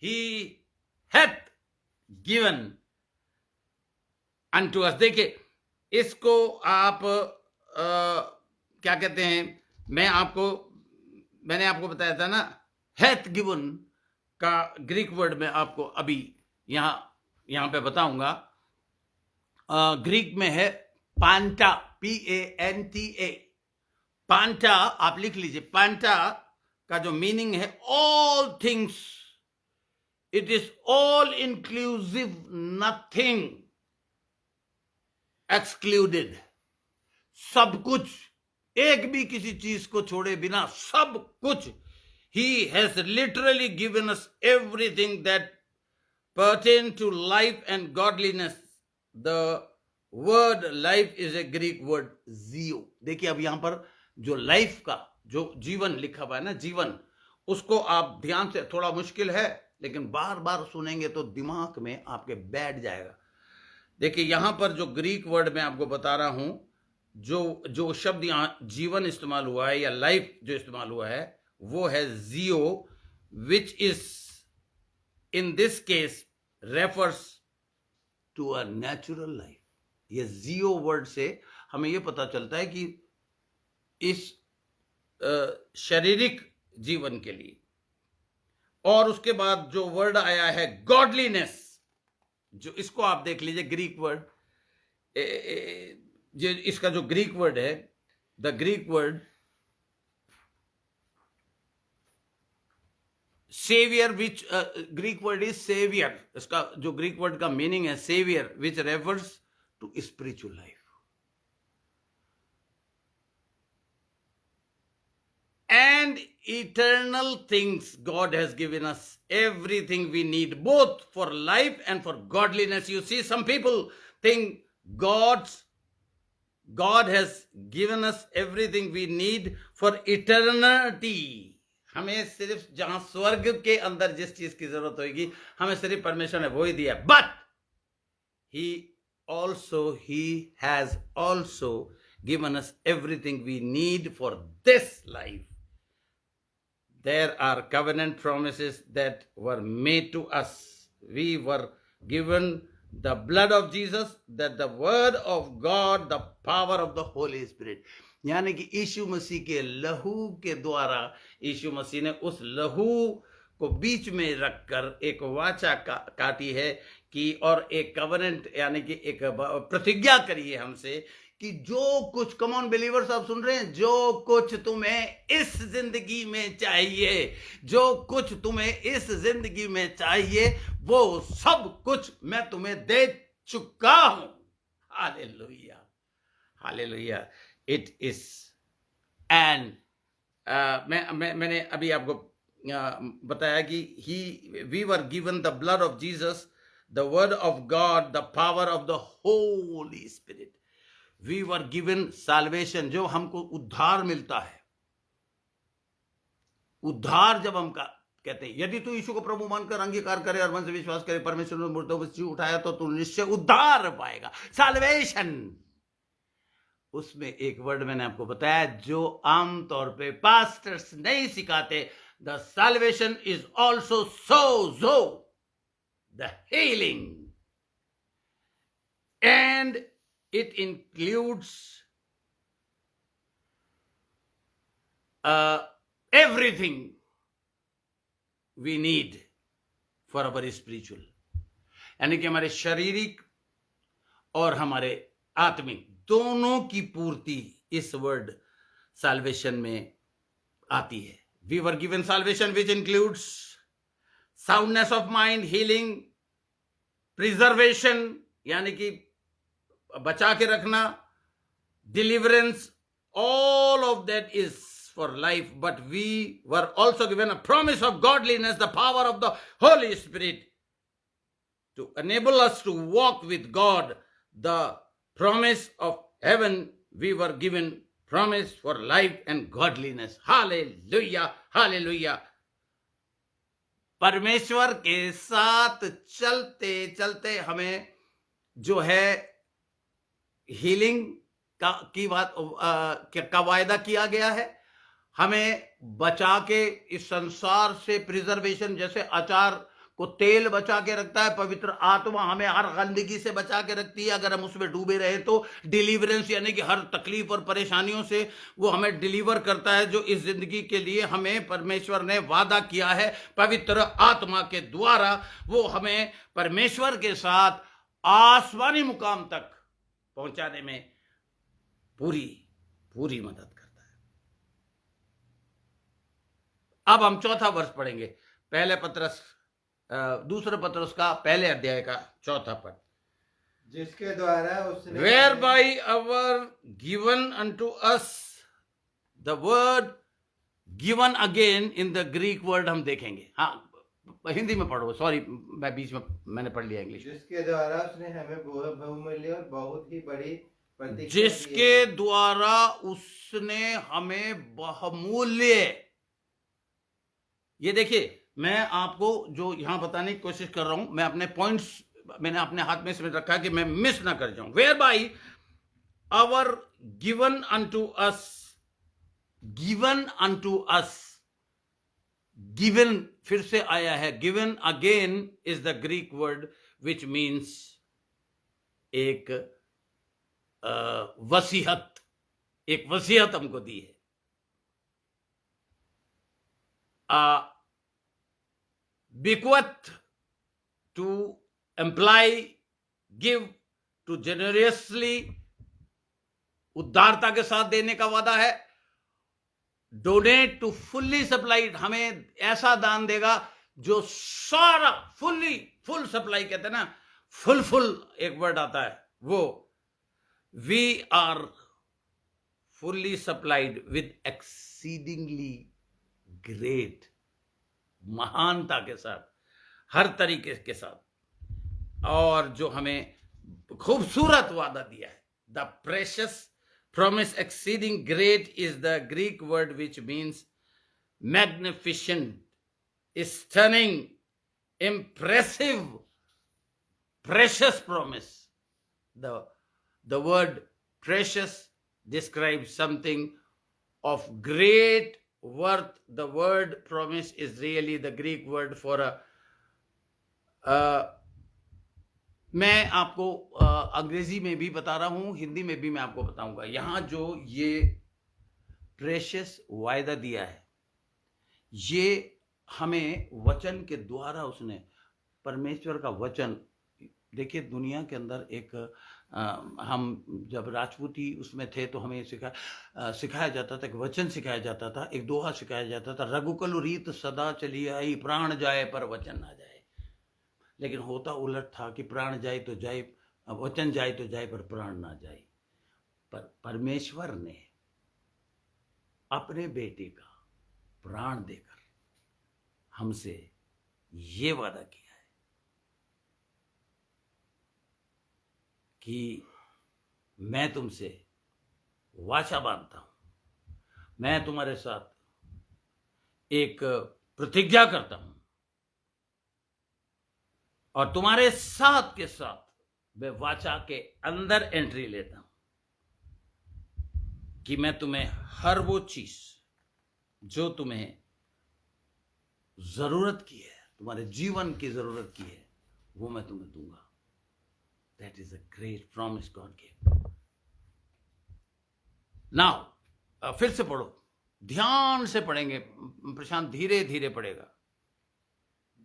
He hath given unto us. देखिए, इसको आप क्या कहते हैं, मैंने आपको बताया था ना, hath given का ग्रीक वर्ड में आपको अभी यहां पे बताऊंगा. ग्रीक में है पांटा, PANTA. पांटा आप लिख लीजिए. पांटा का जो मीनिंग है all things. It is all inclusive, nothing excluded. सब कुछ, एक भी किसी चीज को छोड़े बिना सब कुछ. He has literally given us everything that pertain to life and godliness. The word life is a Greek word zio. देखिए अब यहां पर जो लाइफ का जो जीवन लिखा हुआ है ना, जीवन, उसको आप ध्यान से, थोड़ा मुश्किल है लेकिन बार बार सुनेंगे तो दिमाग में आपके बैठ जाएगा. देखिए यहां पर जो ग्रीक वर्ड मैं आपको बता रहा हूं, जो शब्द यहां जीवन इस्तेमाल हुआ है या लाइफ जो इस्तेमाल हुआ है वो है जियो, which is in this case refers to a natural life. ये जियो वर्ड से हमें ये पता चलता है कि इस शारीरिक जीवन के लिए. और उसके बाद जो वर्ड आया है गॉडलीनेस, जो इसको आप देख लीजिए ग्रीक वर्ड, इसका जो ग्रीक वर्ड है, the Greek word saviour, which Greek word is saviour. इसका जो ग्रीक वर्ड का मीनिंग है saviour, which refers to spiritual life. And eternal things. God has given us everything we need, both for life and for godliness. You see, some people think God has given us everything we need for eternity. हमें सिर्फ जहां स्वर्ग के अंदर जिस चीज की जरूरत होगी हमें सिर्फ परमेश्वर ने वो ही दिया. But he has also given us everything we need for this life. There are covenant promises that were made to us. We were given the blood of Jesus, that the word of God, the power of the Holy Spirit. यानी कि यीशु मसीह के लहू के द्वारा यीशु मसीह ने उस लहू को बीच में रखकर एक वाचा काटी है कि, और एक कवेनेंट यानी कि एक प्रतिज्ञा करी है हमसे कि जो कुछ, कम ऑन बिलीवर्स आप सुन रहे हैं, जो कुछ तुम्हें इस जिंदगी में चाहिए, जो कुछ तुम्हें इस जिंदगी में चाहिए, वो सब कुछ मैं तुम्हें दे चुका हूं. Hallelujah, hallelujah. It is and मैंने अभी आपको बताया कि we were given the blood of Jesus, the word of God, the power of the Holy Spirit. We were given salvation, जो हमको उद्धार मिलता है। उद्धार जब हम कहते हैं, यदि तू यीशु को प्रभु मानकर अंगीकार करे और मन से विश्वास करे, परमेश्वर ने मुर्दों में जी उठाया, तो तू निश्चय उद्धार पाएगा, साल्वेशन। उसमें एक वर्ड मैंने आपको बताया जो आमतौर पे पास्टर्स नहीं सिखाते। The salvation is also sozo, the healing, and it includes everything we need for our spiritual, यानी कि हमारे शारीरिक और हमारे आत्मिक दोनों की पूर्ति इस वर्ड साल्वेशन में आती है। We were given salvation which includes soundness of mind, healing, preservation यानी कि बचा के रखना, deliverance, all of that is for life. But we were also given a promise of godliness, the power of the Holy Spirit to enable us to walk with God, the promise of heaven. We were given promise for life and godliness. Hallelujah, hallelujah. परमेश्वर के साथ चलते चलते हमें जो है healing की बात का वायदा किया गया है। हमें बचा के इस संसार से, प्रिजर्वेशन जैसे अचार को तेल बचा के रखता है, पवित्र आत्मा हमें हर गंदगी से बचा के रखती है अगर हम उसमें डूबे रहे तो। डिलीवरेंस यानी कि हर तकलीफ और परेशानियों से वो हमें डिलीवर करता है, जो इस जिंदगी के लिए हमें परमेश्वर ने वादा किया है पवित्र आत्मा के द्वारा। वो हमें परमेश्वर के साथ आसमानी मुकाम तक पहुंचाने में पूरी मदद करता है। अब हम चौथा वर्ष पढ़ेंगे, पहले पत्रस दूसरे पत्रस का पहले अध्याय का चौथा पद। जिसके द्वारा उसने, whereby are given unto us, the word given again in the Greek word हम देखेंगे। हाँ, हिंदी में पढ़ो, सॉरी मैं बीच में मैंने पढ़ लिया इंग्लिश। जिसके द्वारा उसने हमें बहुमूल्य और बहुत ही बड़ी प्रतिज्ञा, जिसके द्वारा उसने हमें बहुमूल्य, ये देखिए मैं आपको जो यहां बताने की कोशिश कर रहा हूं, मैं अपने पॉइंट्स मैंने अपने हाथ में समझ रखा है कि मैं मिस ना कर जाऊं। Whereby are given unto us, given unto us, given फिर से आया है, given again is the Greek word which means एक वसीयत, एक वसीयत हमको दी है। bequeath to imply, give, to generously, उदारता के साथ देने का वादा है। डोनेट टू फुल्ली सप्लाइड, हमें ऐसा दान देगा जो सारा फुल सप्लाई कहते हैं ना, फुल एक वर्ड आता है वो। We are fully supplied with exceedingly great, महानता के साथ, हर तरीके के साथ, और जो हमें खूबसूरत वादा दिया है। The precious promise exceeding great is the Greek word which means magnificent, stunning, impressive, precious promise. The word precious describes something of great worth. The word promise is really the Greek word for मैं आपको अंग्रेजी में भी बता रहा हूं, हिंदी में भी मैं आपको बताऊंगा। यहां जो ये प्रेशियस वायदा दिया है, ये हमें वचन के द्वारा, उसने परमेश्वर का वचन, देखिए दुनिया के अंदर एक हम जब राजपूती उसमें थे तो हमें सिखाया जाता था, एक वचन सिखाया जाता था, एक दोहा सिखाया जाता था, रघुकुल रीत सदा चली आई, प्राण जाए पर वचन ना जाए। लेकिन होता उलट था कि प्राण जाए तो जाए, वचन जाए तो जाए पर प्राण ना जाए। पर परमेश्वर ने अपने बेटे का प्राण देकर हमसे ये वादा किया है कि मैं तुमसे वाचा बांधता हूं, मैं तुम्हारे साथ एक प्रतिज्ञा करता हूं और तुम्हारे साथ के साथ मैं वाचा के अंदर एंट्री लेता हूं कि मैं तुम्हें हर वो चीज जो तुम्हें जरूरत की है, तुम्हारे जीवन की जरूरत की है, वो मैं तुम्हें दूंगा। That is a great promise God give. Now फिर से पढ़ो, ध्यान से पढ़ेंगे, प्रशांत धीरे धीरे पढ़ेगा।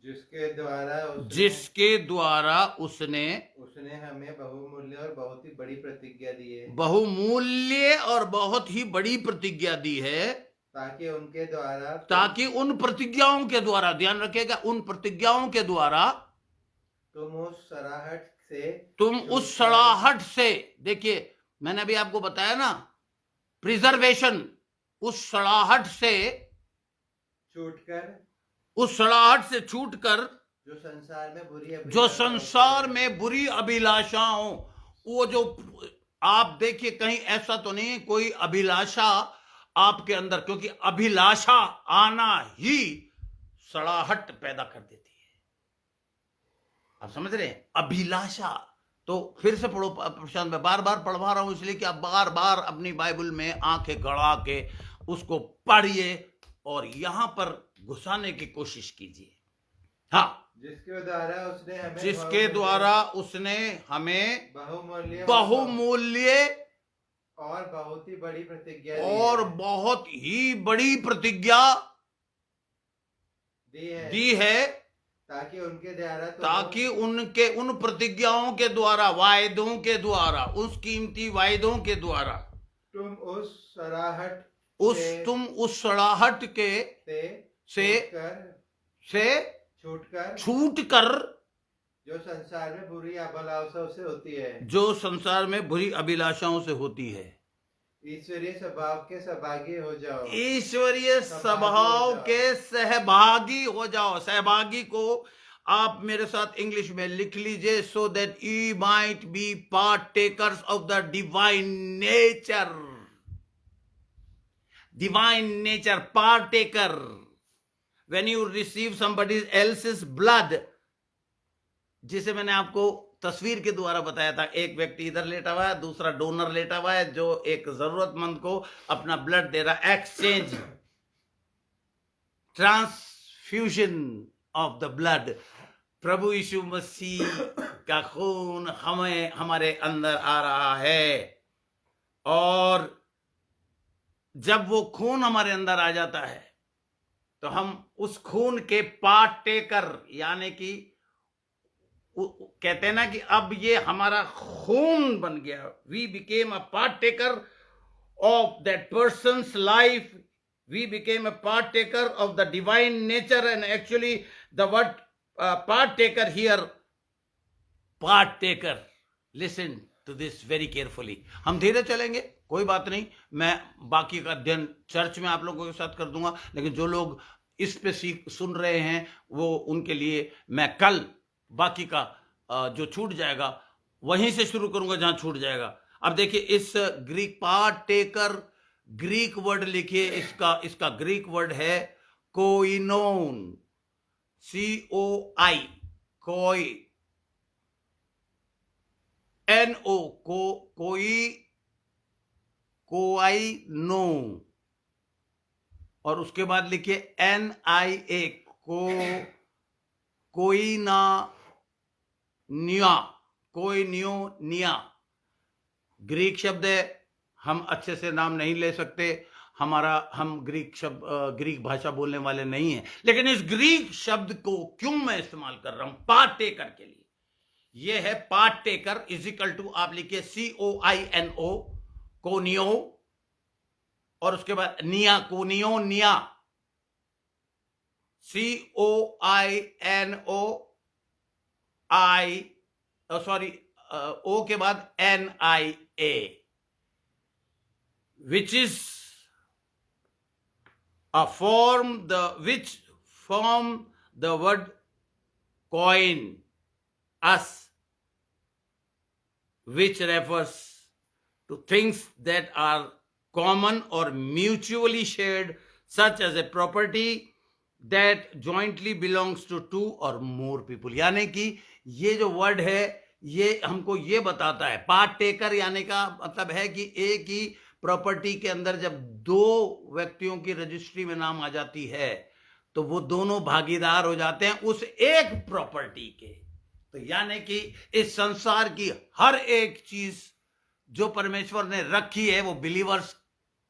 जिसके द्वारा उसने हमें बहुमूल्य और बहुत ही बड़ी प्रतिज्ञा दी है, बहुमूल्य और बहुत ही बड़ी प्रतिज्ञा दी है, ताकि उन प्रतिज्ञाओं के द्वारा, ध्यान रखिएगा, उन प्रतिज्ञाओं के द्वारा तुम उस सड़ाहट से, देखिए मैंने अभी आपको बताया ना, प्रिजर्वेशन, उस सड़ाहट से छूटकर जो संसार में बुरी अभिलाषाओं, वो जो आप देखिए, कहीं ऐसा तो नहीं कोई अभिलाषा आपके अंदर, क्योंकि अभिलाषा आना ही सड़ाहट पैदा कर देती है। आप समझ रहे हैं? अभिलाषा। तो फिर से पढ़ो प्रशांत, मैं बार बार पढ़वा रहा हूं इसलिए कि आप बार बार अपनी बाइबल में आंखें गड़ा के उसको पढ़िए और यहां पर घुसाने की कोशिश कीजिए। हाँ, जिसके द्वारा उसने हमें बहुमूल्य और बहुत ही बड़ी प्रतिज्ञा दी है, ताकि उन प्रतिज्ञाओं के द्वारा, वायदों के द्वारा, उस कीमती वायदों के द्वारा तुम उस सड़ाहट के से छूटकर जो संसार में बुरी अभिलाषाओं से होती है, ईश्वरीय स्वभाव के सहभागी हो जाओ। सहभागी को आप मेरे साथ इंग्लिश में लिख लीजिए, so that you might be partakers of the divine nature, partaker. When you receive somebody else's blood, जिसे मैंने आपको तस्वीर के द्वारा बताया था, एक व्यक्ति इधर लेटा हुआ है, दूसरा डोनर लेटा हुआ है जो एक जरूरतमंद को अपना ब्लड दे रहा है, exchange, transfusion of the blood. प्रभु यीशु मसीह का खून हमारे अंदर आ रहा है, और जब वो खून हमारे अंदर आ जाता है तो हम उस खून के पार्टेकर, यानी कि कहते हैं ना कि अब ये हमारा खून बन गया। We became a partaker of that person's life, we became a partaker of the divine nature, and actually the word partaker here, partaker, listen to this very carefully. हम धीरे चलेंगे, कोई बात नहीं, मैं बाकी का अध्ययन चर्च में आप लोगों के साथ कर दूंगा, लेकिन जो लोग इस पे सुन रहे हैं वो उनके लिए मैं कल बाकी का जो छूट जाएगा वहीं से शुरू करूंगा जहां छूट जाएगा। अब देखिए, इस ग्रीक पार्टेकर, ग्रीक वर्ड लिखिए, इसका ग्रीक वर्ड है कोइनोन, COI, NO, कोइनो, और उसके बाद लिखिए NIA, कोइनिया। ग्रीक शब्द है, हम अच्छे से नाम नहीं ले सकते, हम ग्रीक भाषा बोलने वाले नहीं हैं, लेकिन इस ग्रीक शब्द को क्यों मैं इस्तेमाल कर रहा हूं? पार्टेकर के लिए। यह है पार्टेकर इज इक्वल टू, आप लिखिए COINO, कोनियो, और उसके बाद निया, कोनियो निया, O के बाद NIA, which is a form which from the word coin, us, which refers to things that are common or mutually shared, such as a property that jointly belongs to two or more people. यानी कि ये जो word है ये हमको ये बताता है, पार्ट टेकर यानी का मतलब है कि एक ही प्रॉपर्टी के अंदर जब दो व्यक्तियों की रजिस्ट्री में नाम आ जाती है तो वो दोनों भागीदार हो जाते हैं उस एक प्रॉपर्टी के। तो यानी कि इस संसार की हर एक चीज जो परमेश्वर ने रखी है वो बिलीवर्स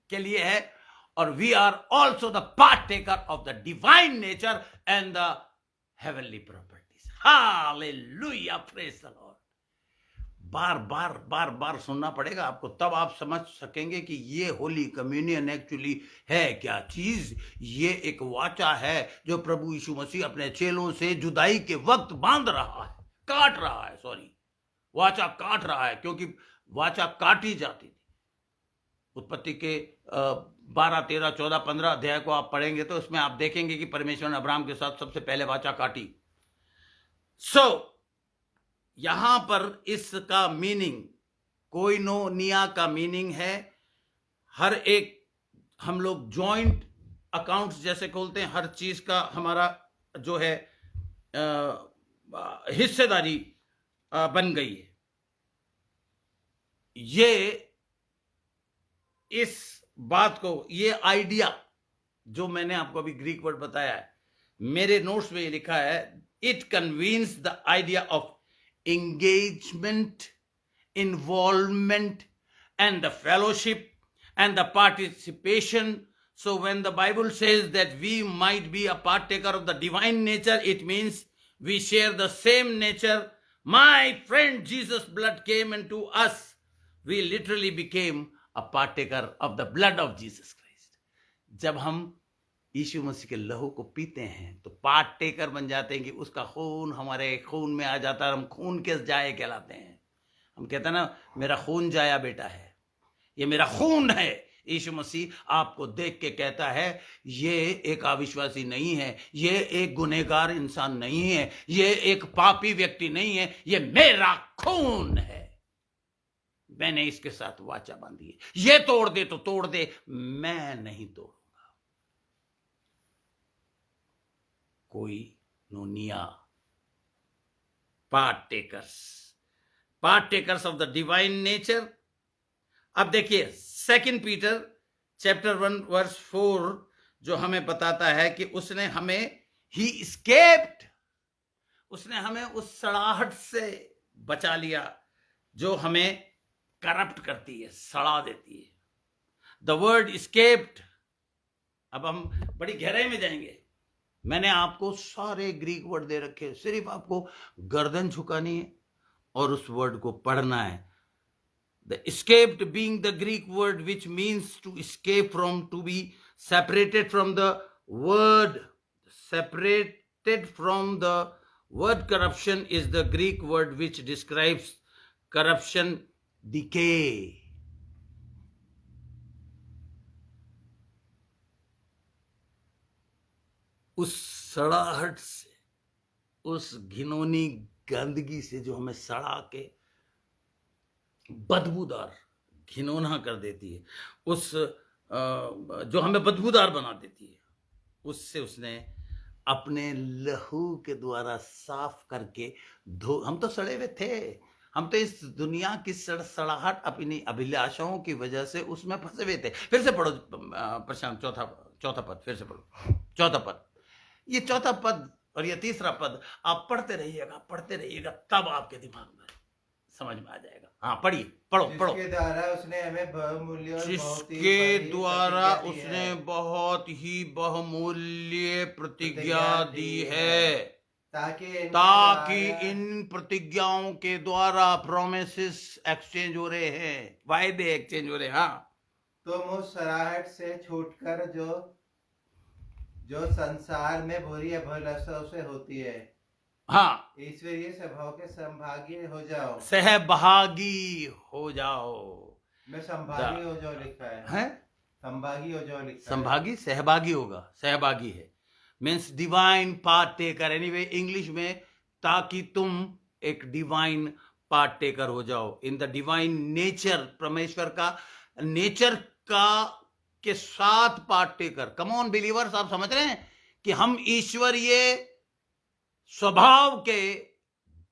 के लिए है, और we are also the part taker of the divine nature and the heavenly properties. Hallelujah, praise the Lord. बार बार बार बार सुनना पड़ेगा आपको, तब आप समझ सकेंगे कि ये होली कम्युनियन एक्चुअली है क्या चीज। ये एक वाचा है जो प्रभु यीशु मसीह अपने चेलों से जुदाई के वक्त बांध रहा है, काट रहा है, सॉरी वाचा काट रहा है, क्योंकि वाचा काटी जाती थी। उत्पत्ति के 12, 13, 14, 15 अध्याय को आप पढ़ेंगे तो उसमें आप देखेंगे कि परमेश्वर ने अब्राहम के साथ सबसे पहले वाचा काटी। यहां पर इसका मीनिंग कोइनोनिया का मीनिंग है हर एक, हम लोग जॉइंट अकाउंट्स जैसे खोलते हैं, हर चीज का हमारा जो है हिस्सेदारी बन गई है। ये इस बात को, ये आइडिया जो मैंने आपको अभी ग्रीक वर्ड बताया है, मेरे नोट्स में ये लिखा है, it convince the idea of engagement, involvement, and the fellowship and the participation. So when the Bible says that we might be a partaker of the divine nature, it means we share the same nature. My friend, Jesus' blood came into us. We literally became a partaker of the blood of Jesus Christ. जब हम यीशु मसीह के लहू को पीते हैं तो part taker बन जाते हैं कि उसका खून हमारे खून में आ जाता है, हम खून के जाए कहलाते हैं। हम कहते हैं ना, मेरा खून जाया बेटा है, ये मेरा खून है। यीशु मसीह आपको देख के कहता है ये एक अविश्वासी नहीं है, ये एक गुनहगार इंसान नहीं है, ये एक पापी व्यक्ति नहीं है, ये मेरा खून है। मैंने इसके साथ वाचा बांधी है, ये तोड़ दे तो तोड़ दे, मैं नहीं तोड़। कोइनोनिया, partakers of the divine nature। अब देखिए 2 पीटर चैप्टर 1 वर्स 4 जो हमें बताता है कि उसने हमें ही escaped, उसने हमें उस सड़ाहट से बचा लिया जो हमें करप्ट करती है, सड़ा देती है। द वर्ड escaped, अब हम बड़ी गहराई में जाएंगे। मैंने आपको सारे ग्रीक वर्ड दे रखे, सिर्फ आपको गर्दन झुकानी है और उस वर्ड को पढ़ना है। The escaped being the Greek word which means to escape from, to be separated from the word, separated from the word corruption is the Greek word which describes corruption, decay। उस सड़ाहट से, उस घिनौनी गंदगी से जो हमें सड़ा के बदबूदार, घिनौना कर देती है, उस जो हमें बदबूदार बना देती है, उससे उसने अपने लहू के द्वारा साफ करके धो। हम तो सड़े हुए थे, हम तो इस दुनिया की सड़ाहट अपनी अभिलाषाओं की वजह से उसमें फंसे हुए थे। फिर से पढ़ो प्रशांत, चौथा पद फिर से पढ़ो, चौथा पद। ये चौथा पद और ये तीसरा पद आप पढ़ते रहिएगा, तब आपके दिमाग में समझ में आ जाएगा। हाँ पढ़िए, पढ़ो। जिसके द्वारा उसने हमें बहुमूल्य और जिसके द्वारा उसने बहुत ही बहुमूल्य प्रतिज्ञा दी है, ताकि इन प्रतिज्ञाओं के द्वारा प्रोमिसेस एक्सचेंज हो रहे हैं, वायदे एक्सचेंज हो रहे हैं। हाँ, तुम उस सराहट से छूटकर जो संसार में बुरी अभिलाषाओं से होती है, हाँ, ईश्वरीय स्वभाव के सहभागी हो जाओ। सहभागी हो जाओ। मैं संभागी हो जाओ लिखा है, हैं? संभागी हो जाओ लिखा है। संभागी, सहभागी होगा, सहभागी है। Means divine part taker, anyway English में, ताकि तुम एक डिवाइन पार्ट टेकर हो जाओ इन द डिवाइन नेचर, परमेश्वर का नेचर का के साथ part taker. Come on believers, आप समझ रहे हैं कि हम ईश्वरीय स्वभाव के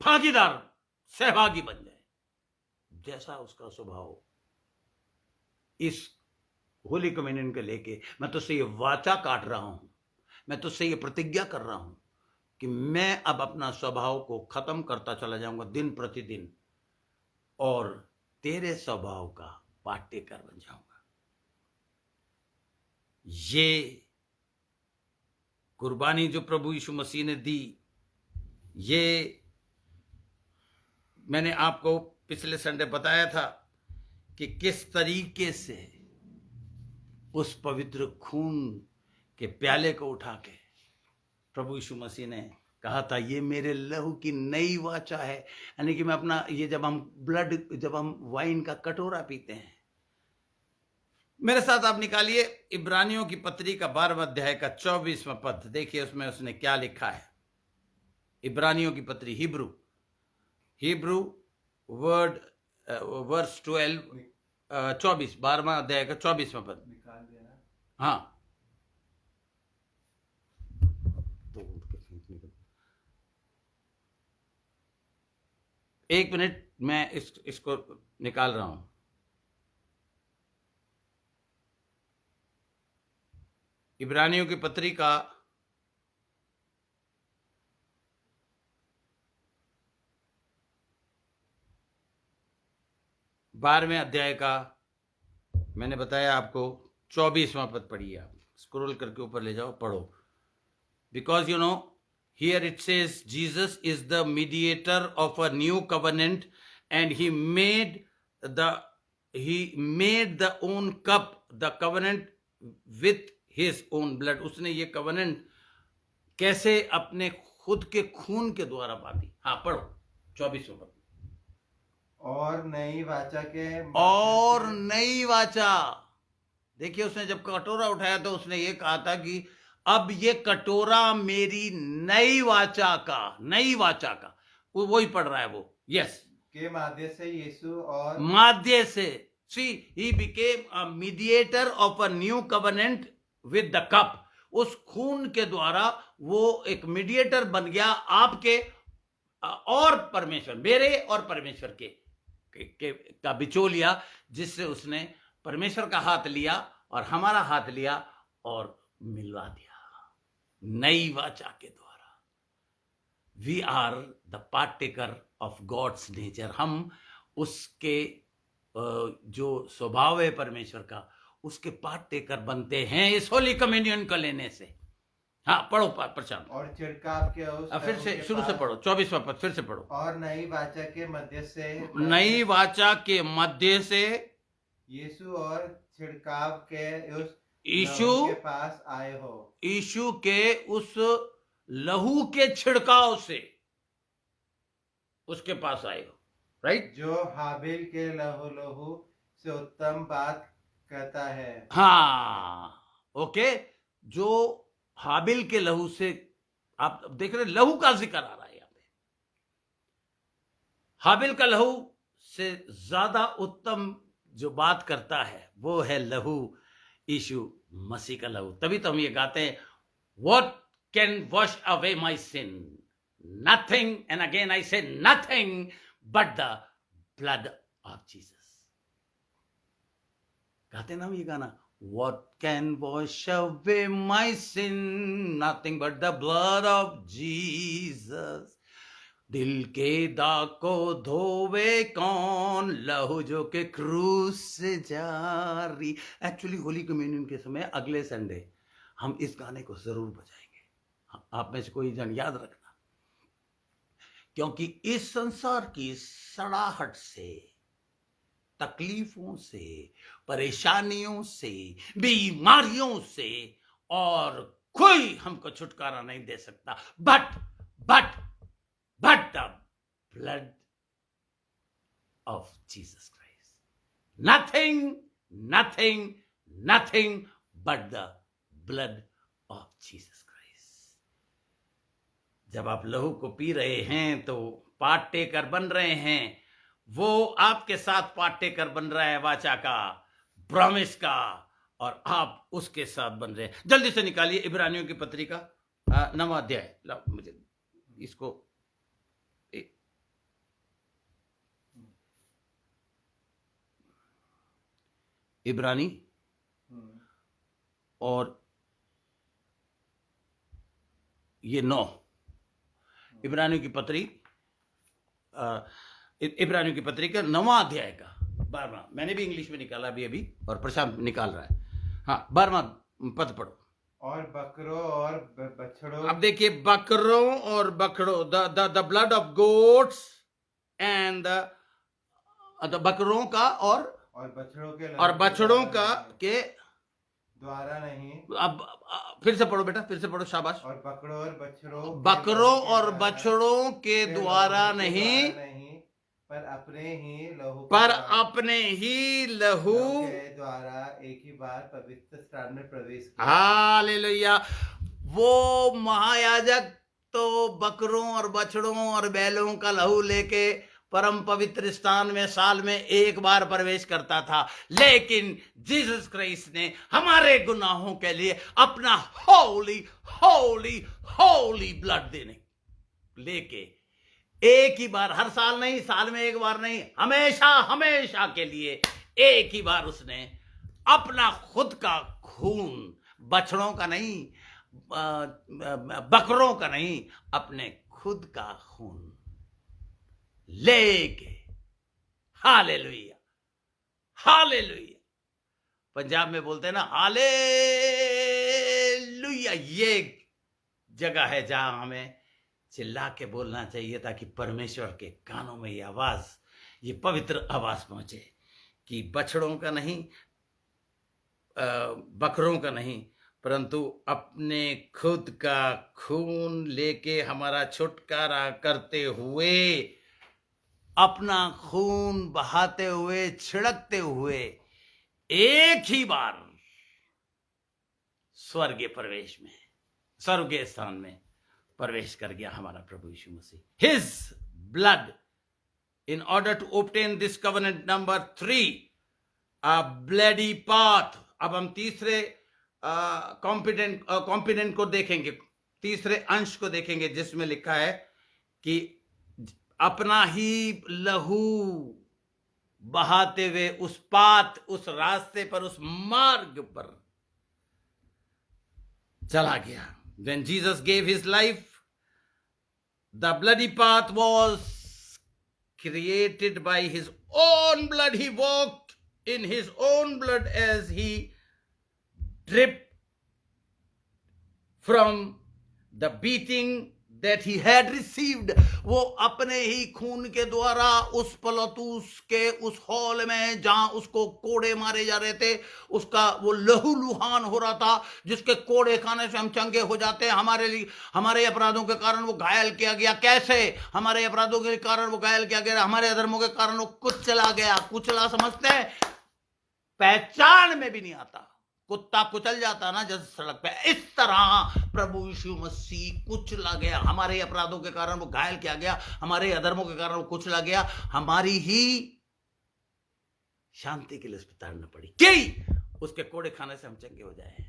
भागीदार, सहभागी बन जाए, जैसा उसका स्वभाव। इस होली कम्युनियन के लेके मैं तुझसे ये वाचा काट रहा हूं, मैं तुझसे ये प्रतिज्ञा कर रहा हूं कि मैं अब अपना स्वभाव को खत्म करता चला जाऊंगा दिन प्रतिदिन, और तेरे स्वभाव का पार्टेकर बन जाऊंगा। ये कुर्बानी जो प्रभु यीशु मसीह ने दी, ये मैंने आपको पिछले संडे बताया था कि किस तरीके से उस पवित्र खून के प्याले को उठा के प्रभु यीशु मसीह ने कहा था, ये मेरे लहू की नई वाचा है। यानी कि मैं अपना, ये जब हम वाइन का कटोरा पीते हैं, मेरे साथ आप निकालिए इब्रानियों की पत्री का 12वां अध्याय का 24वां पद, देखिए उसमें उसने क्या लिखा है। इब्रानियों की पत्री, हिब्रू वर्ड वर्स 24, 12वां अध्याय का 24वां पद निकाल देना। हाँ, एक मिनट, मैं इसको निकाल रहा हूं। इब्रानियों की पत्री का 12वें अध्याय का, मैंने बताया आपको 24वां पद पढ़िए। आप स्क्रॉल करके ऊपर ले जाओ, पढ़ो। Because you know here it says Jesus is the mediator of a new covenant and he made the own cup the covenant with his own blood. उसने ये कवनेंट कैसे अपने खुद के खून के द्वारा बांधी। हाँ, पढ़ो 24वां पद। और नई वाचा, देखिए उसने जब कटोरा उठाया तो उसने ये कहा था कि अब ये कटोरा मेरी नई वाचा का, वो वही पढ़ रहा है वो, यस, के माध्यम से यीशु और माध्य से, see he became a mediator of a new covenant with the cup. उस खून के द्वारा वो एक मीडिएटर बन गया आपके और परमेश्वर, मेरे और परमेश्वर के का बिचौलिया, जिससे उसने परमेश्वर का हाथ लिया और हमारा हाथ लिया और मिलवा दिया नई वाचा के द्वारा। We are the partaker of God's nature. हम उसके जो स्वभाव है परमेश्वर का, उसके पार्टेकर बनते हैं इस होली कम्युनियन को लेने से। हाँ, पढ़ो प्रशांत। और छिड़काव के उस फिर से शुरू से पढ़ो 24वां पद, फिर से पढ़ो। और नई वाचा के मध्य से, नई वाचा के मध्य से यीशु और छिड़काव के उस यीशु लहू के पास आए हो। यीशु के उस लहू के छिड़काव से उसके पास आए हो, राइट। जो हाबिल के लहू से उत्तम बात कहता है। हाँ, ओके, जो हाबिल के लहू से, आप देख रहे लहू का जिक्र आ रहा है यहां पे। हाबिल का लहू से ज्यादा उत्तम जो बात करता है वो है लहू यीशु मसीह का लहू। तभी तो हम ये गाते हैं, what can wash away my sin, nothing, and again I say nothing but the blood of Jesus. गाते ना हम ये गाना, What can wash away my sin? Nothing but the blood of Jesus. दिल के दाग को धोवे कौन, लहू जो के क्रूस से जारी। एक्चुअली होली कम्युनियन के समय अगले संडे हम इस गाने को जरूर बजाएंगे, आप में से कोई जन याद रखना, क्योंकि इस संसार की सड़ाहट से, तकलीफों से, परेशानियों से, बीमारियों से और कोई हमको छुटकारा नहीं दे सकता but the blood of Jesus Christ. Nothing but the blood of Jesus Christ. जब आप लहू को पी रहे हैं तो पार्टेकर बन रहे हैं, वो आपके साथ पार्टेकर बन रहा है वाचा का, प्रॉमिस का, और आप उसके साथ बन रहे हैं। जल्दी से निकालिए इब्रानियों की पत्री का 9वां अध्याय। लो मुझे इसको इब्रानी और ये 9 इब्रानियों की पत्री, इब्रानियों की पत्री का 9वां अध्याय का 12वां, मैंने भी इंग्लिश में निकाला अभी और प्रशांत निकाल रहा है। हाँ, 12वां पद पढ़ो। और बकरों और बछड़ों, अब देखिए, बकरों और बकरों, the blood of goats and the बकरों का और बछड़ों का के द्वारा नहीं। अब फिर से पढ़ो बेटा, फिर से पढ़ो, शाबाश। और बकरों और बछड़ों के द्वारा नहीं, पर अपने ही लहू के द्वारा एक ही बार पवित्र स्थान में प्रवेश किया। हालेलुया। वो महायाजक तो बकरों और बछड़ों और बैलों का लहू लेके परम पवित्र स्थान में साल में एक बार प्रवेश करता था, लेकिन जीसस क्राइस्ट ने हमारे गुनाहों के लिए अपना होली होली होली ब्लड देने लेके एक ही बार, हर साल नहीं, साल में एक बार नहीं, हमेशा हमेशा के लिए एक ही बार उसने अपना खुद का खून, बछड़ों का नहीं, बकरों का नहीं, अपने खुद का खून लेके, हालेलुया हालेलुया। पंजाब में बोलते हैं ना हालेलुया। ये जगह है जहां हमें चिल्ला के बोलना चाहिए ताकि परमेश्वर के कानों में ये आवाज, ये पवित्र आवाज पहुंचे कि बछड़ों का नहीं, बकरों का नहीं, परंतु अपने खुद का खून लेके हमारा छुटकारा करते हुए, अपना खून बहाते हुए, छिड़कते हुए एक ही बार स्वर्गीय प्रवेश में, स्वर्गीय स्थान में प्रवेश कर गया हमारा प्रभु यीशु मसीह। His blood in order to obtain this covenant number 3, a bloody path. अब हम तीसरे कॉम्पिडेंट को देखेंगे, तीसरे अंश को देखेंगे, जिसमें लिखा है कि अपना ही लहू बहाते हुए उस पाथ, उस रास्ते पर, उस मार्ग पर चला गया। When Jesus gave his life, the bloody path was created by his own blood. He walked in his own blood as he dripped from the beating that he had received. वो अपने ही खून के द्वारा उस पलतूस के उस हॉल में जहां उसको कोड़े मारे जा रहे थे, उसका वो लहू लुहान हो रहा था, जिसके कोड़े खाने से हम चंगे हो जाते हैं। हमारे लिए, हमारे अपराधों के कारण वो घायल किया गया। कैसे? हमारे अपराधों के कारण वो घायल किया गया, हमारे अधर्मों के कारण वो कुचला गया। कुचला समझते हैं? पहचान में भी नहीं आता। कुत्ता कुचल जाता ना जैसे सड़क पे, इस तरह प्रभु यीशु मसीह कुचला गया। हमारे अपराधों के कारण वो घायल किया गया, हमारे अधर्मों के कारण वो कुचला गया। हमारी ही शांति के लिए उस पर ताड़ना पड़ी कि उसके कोड़े खाने से हम चंगे हो जाए।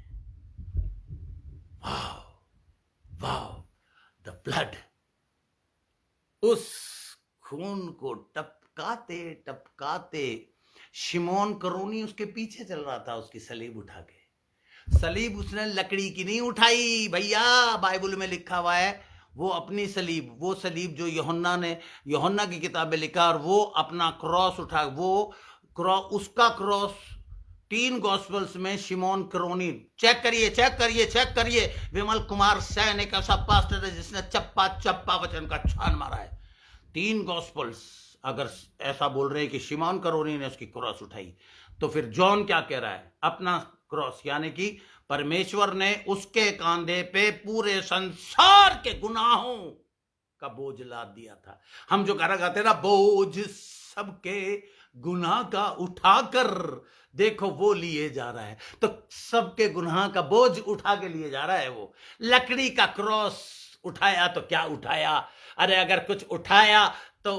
वाव वाव, द ब्लड। उस खून को टपकाते टपकाते शिमोन करोनी उसके पीछे चल रहा था, उसकी सलीब उठा के। सलीब उसने लकड़ी की नहीं उठाई भैया, बाइबल में लिखा हुआ है वो अपनी सलीब, वो सलीब जो यूहन्ना की किताब में लिखा, और वो अपना क्रॉस उठा। वो क्रॉस, उसका क्रॉस 3 गॉस्पेल्स में शिमोन करोनी, चेक करिए। विमल कुमार सैन एक ऐसा पास्टर है जिसने चप्पा वचन का छान मारा है। 3 गॉस्पेल्स अगर ऐसा बोल रहे हैं कि शिमोन करोनी ने उसकी क्रॉस उठाई, तो फिर जॉन क्या कह रहा है? अपना क्रॉस, यानी कि परमेश्वर ने उसके कांधे पे पूरे संसार के गुनाहों का बोझ लाद दिया था। हम जो गाना गाते ना, बोझ सबके गुनाह का उठाकर देखो वो लिए जा रहा है, तो सबके गुनाह का बोझ उठा के लिए जा रहा है। वो लकड़ी का क्रॉस उठाया तो क्या उठाया? अरे अगर कुछ उठाया तो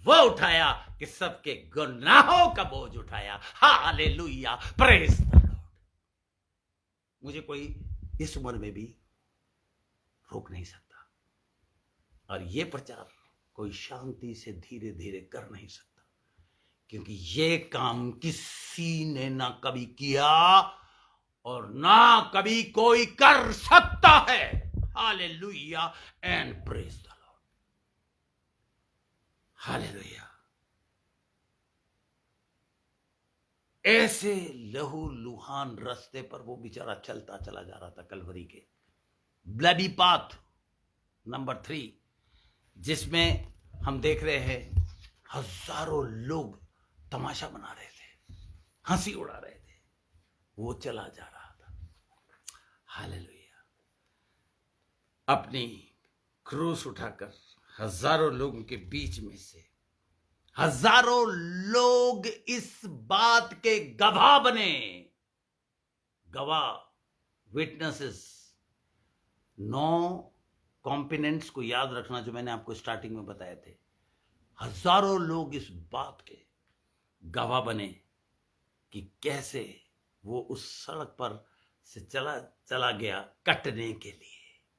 वो उठाया कि सबके गुनाहों का बोझ उठाया। Hallelujah, praise the Lord. मुझे कोई इस उम्र में भी रोक नहीं सकता, और ये प्रचार कोई शांति से धीरे धीरे कर नहीं सकता, क्योंकि ये काम किसी ने ना कभी किया और ना कभी कोई कर सकता है। Hallelujah and praise the Lord. Hallelujah. ऐसे लहू लुहान रास्ते पर वो बेचारा चलता चला जा रहा था, कलवरी के ब्लडी पाथ नंबर 3, जिसमें हम देख रहे हैं हजारों लोग तमाशा बना रहे थे, हंसी उड़ा रहे थे, वो चला जा रहा था। हालेलुया। अपनी क्रूस उठाकर हजारों लोगों के बीच में से हजारों लोग इस बात के गवाह बने, गवाह, विटनेसेस। 9 कॉम्पोनेंट्स को याद रखना जो मैंने आपको स्टार्टिंग में बताए थे। हजारों लोग इस बात के गवाह बने कि कैसे वो उस सड़क पर से चला गया कटने के लिए,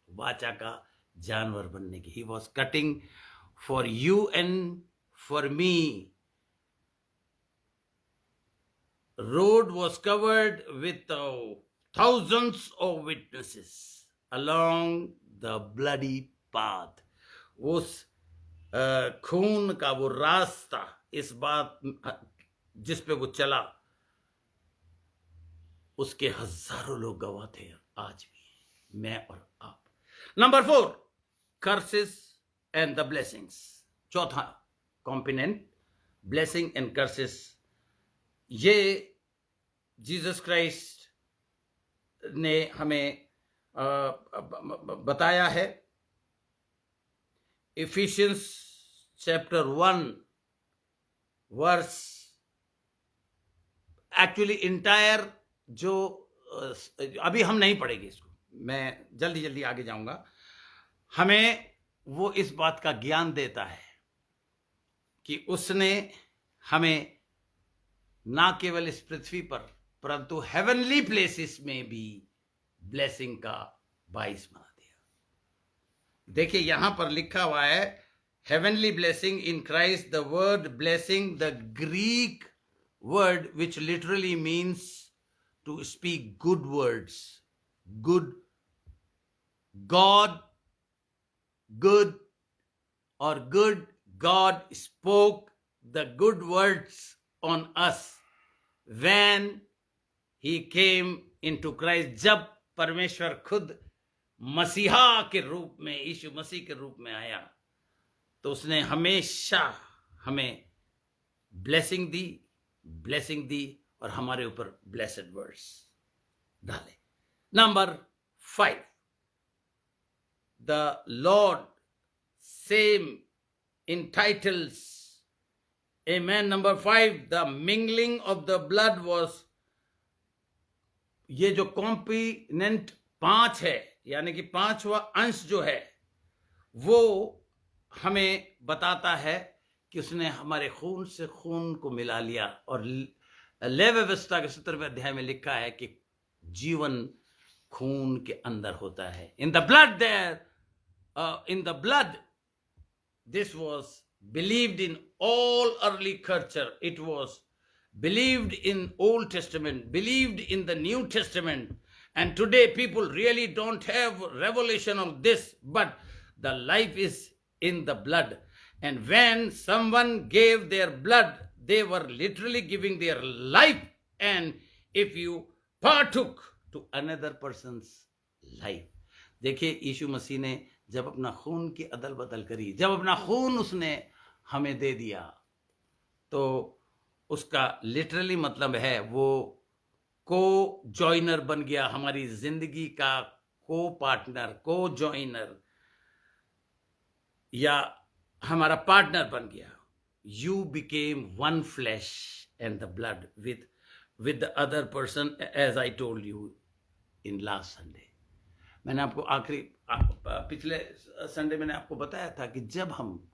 वाचा का जानवर बनने की। He was cutting for you and for me. Road was covered with thousands of witnesses along the bloody path। उस खून का वो रास्ता, इस बात जिस पे वो चला, उसके हजारों लोग गवाह थे, आज भी मैं और आप। Number 4, curses and the blessings. चौथा कॉम्पोनेंट, ब्लेसिंग एंड कर्सेस। ये जीसस क्राइस्ट ने हमें बताया है। Ephesians chapter 1 verse, actually entire जो अभी हम नहीं पढ़ेंगे इसको, मैं जल्दी जल्दी आगे जाऊंगा। हमें वो इस बात का ज्ञान देता है कि उसने हमें ना केवल इस पृथ्वी पर परंतु हेवनली प्लेसेस में भी ब्लेसिंग का बाइस बना दिया। देखिए यहां पर लिखा हुआ है heavenly blessing in Christ. The word blessing, the Greek word which literally means to speak good words, good, God, good और good God spoke the good words on us when he came into Christ। जब परमेश्वर खुद मसीहा के रूप में, यीशु मसीह के रूप में आया, तो उसने हमेशा हमें ब्लेसिंग दी और हमारे ऊपर ब्लेसेड वर्ड्स डाले। Number 5, the Lord same entitles, amen। Number 5, the mingling of the blood was, ये जो कॉम्पोनेंट 5 है, यानी कि 5वां अंश जो है, वो हमें बताता है कि उसने हमारे खून से खून को मिला लिया। और लेव व्यवस्था के 17वें अध्याय में लिखा है कि जीवन खून के अंदर होता है। In the blood there, in the blood, this was believed in all early culture। It was believed in Old Testament, believed in the New Testament, and today people really don't have revelation of this, but the life is in the blood। And when someone gave their blood, they were literally giving their life, and if you partook to another person's life। देखिए यीशु मसीह ने जब अपना खून की अदल बदल करी, जब अपना खून उसने हमें दे दिया, तो उसका लिटरली मतलब है वो को जॉइनर बन गया, हमारी जिंदगी का को पार्टनर, को जॉइनर, या हमारा पार्टनर बन गया। You became one flash and the blood with the other person, as I told you in last Sunday। मैंने आपको पिछले संडे मैंने आपको बताया था कि जब हम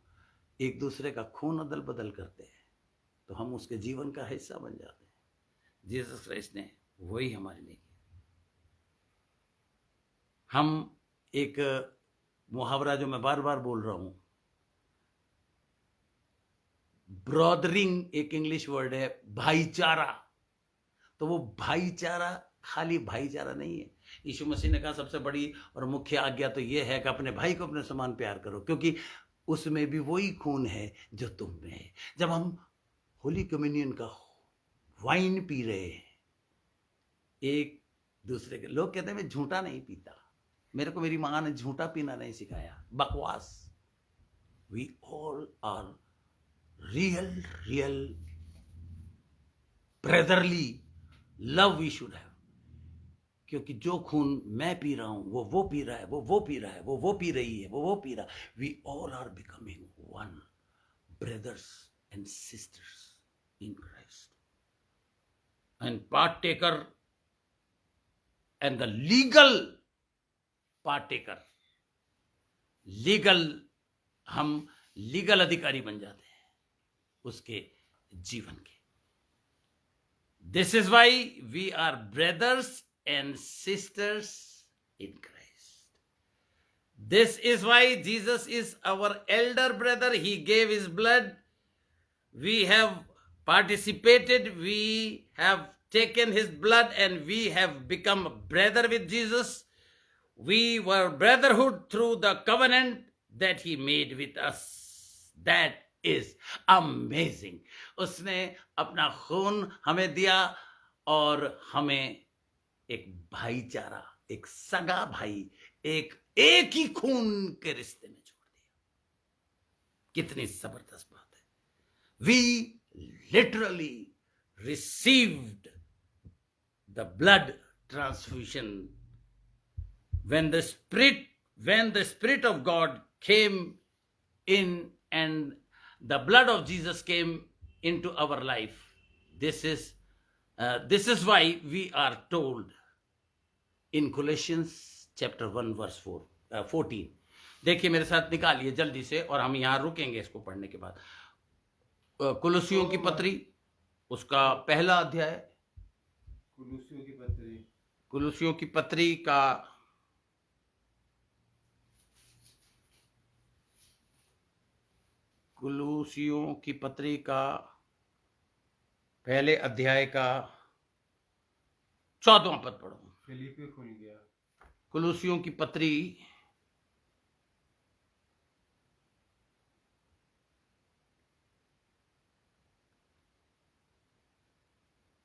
एक दूसरे का खून अदल बदल करते हैं तो हम उसके जीवन का हिस्सा बन जाते हैं। जीसस क्राइस्ट ने वही हमारे लिए किया। हम एक मुहावरा जो मैं बार बार बोल रहा हूं, ब्रदरिंग एक इंग्लिश वर्ड है, भाईचारा। तो वो भाईचारा खाली भाईचारा नहीं है। यीशु मसीह ने कहा सबसे बड़ी और मुख्य आज्ञा तो ये है कि अपने भाई को अपने समान प्यार करो, क्योंकि उसमें भी वही खून है जो तुम में है। जब हम होली कम्युनियन का वाइन पी रहे हैं एक दूसरे के, लोग कहते हैं मैं झूठा नहीं पीता, मेरे को मेरी मां ने झूठा पीना नहीं सिखाया, बकवास। We all are real brotherly love we should have, क्योंकि जो खून मैं पी रहा हूं वो पी रहा है, वो पी रहा है, वो पी रही है, वो पी रहा। We all are becoming one, brothers and sisters in Christ, and partaker and the legal partaker. Legal, हम लीगल अधिकारी बन जाते हैं उसके जीवन के। This is why we are brothers and sisters in Christ. This is why Jesus is our elder brother. He gave his blood. We have participated. We have taken his blood and we have become a brother with Jesus. We were brotherhood through the covenant that he made with us. That is amazing. उसने अपना खून हमें दिया और हमें एक भाईचारा, एक सगा भाई, एक ही खून के रिश्ते में जोड़ दिया। कितनी जबरदस्त बात है। We literally received the blood transfusion when the spirit of God came in and the blood of Jesus came into our life. This is why we are told in Colossians chapter 1 verse 14. देखिए मेरे साथ निकालिए जल्दी से, और हम यहां रुकेंगे इसको पढ़ने के बाद। कुलुसियों की पत्री, उसका पहला अध्याय। कुलुसियों की पत्री का पहले अध्याय का 14वां पद पढ़ो। फिलिपी खुल गया। कुलुसियों की पत्री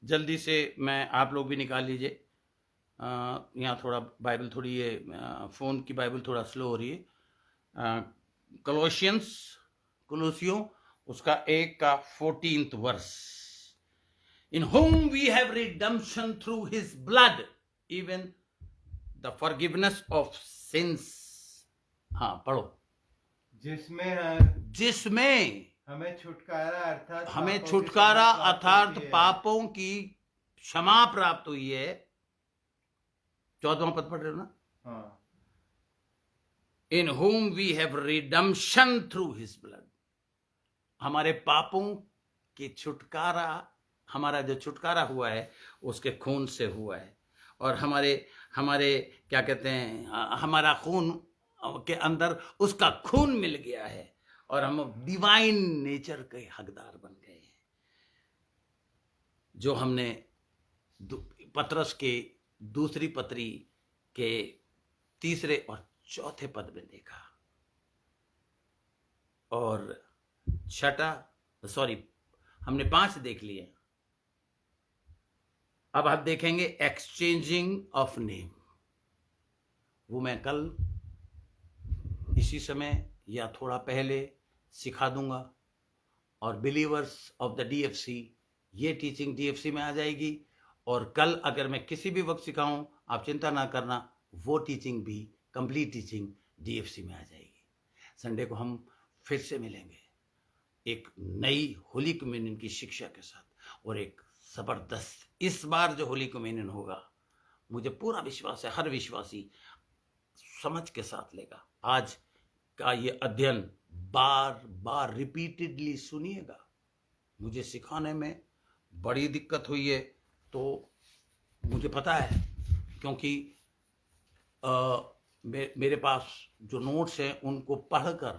जल्दी से, मैं आप लोग भी निकाल लीजिए। यहाँ थोड़ा बाइबल थोड़ी ये फोन की बाइबल थोड़ा स्लो हो रही है। कुलुसियों उसका 1 का 14th verse. In whom we have redemption through his blood, even the forgiveness of sins. हाँ पढ़ो। जिसमें हमें छुटकारा अर्थात पापों की क्षमा प्राप्त हुई है। 14वां पद पढ़ रहे हो ना? हाँ। In whom we have redemption through his blood. हमारे पापों के छुटकारा, हमारा जो छुटकारा हुआ है उसके खून से हुआ है। और हमारे क्या कहते हैं, हमारा खून के अंदर उसका खून मिल गया है और हम डिवाइन नेचर के हकदार बन गए हैं, जो हमने पतरस के दूसरी पत्री के 3 और 4 पद में देखा। और हमने 5 देख लिए। अब आप देखेंगे एक्सचेंजिंग ऑफ नेम। वो मैं कल इसी समय या थोड़ा पहले सिखा दूंगा। और बिलीवर्स ऑफ द डीएफसी, ये टीचिंग डीएफसी में आ जाएगी। और कल अगर मैं किसी भी वक्त सिखाऊं, आप चिंता ना करना, वो टीचिंग भी, कंप्लीट टीचिंग डीएफसी में आ जाएगी। संडे को हम फिर से मिलेंगे एक नई होली कम्युनियन की शिक्षा के साथ, और एक जबरदस्त, इस बार जो होली कम्युनियन होगा, मुझे पूरा विश्वास है हर विश्वासी समझ के साथ लेगा। आज का ये अध्ययन बार बार रिपीटेडली सुनिएगा। मुझे सिखाने में बड़ी दिक्कत हुई है, तो मुझे पता है, क्योंकि मेरे पास जो नोट्स हैं उनको पढ़कर,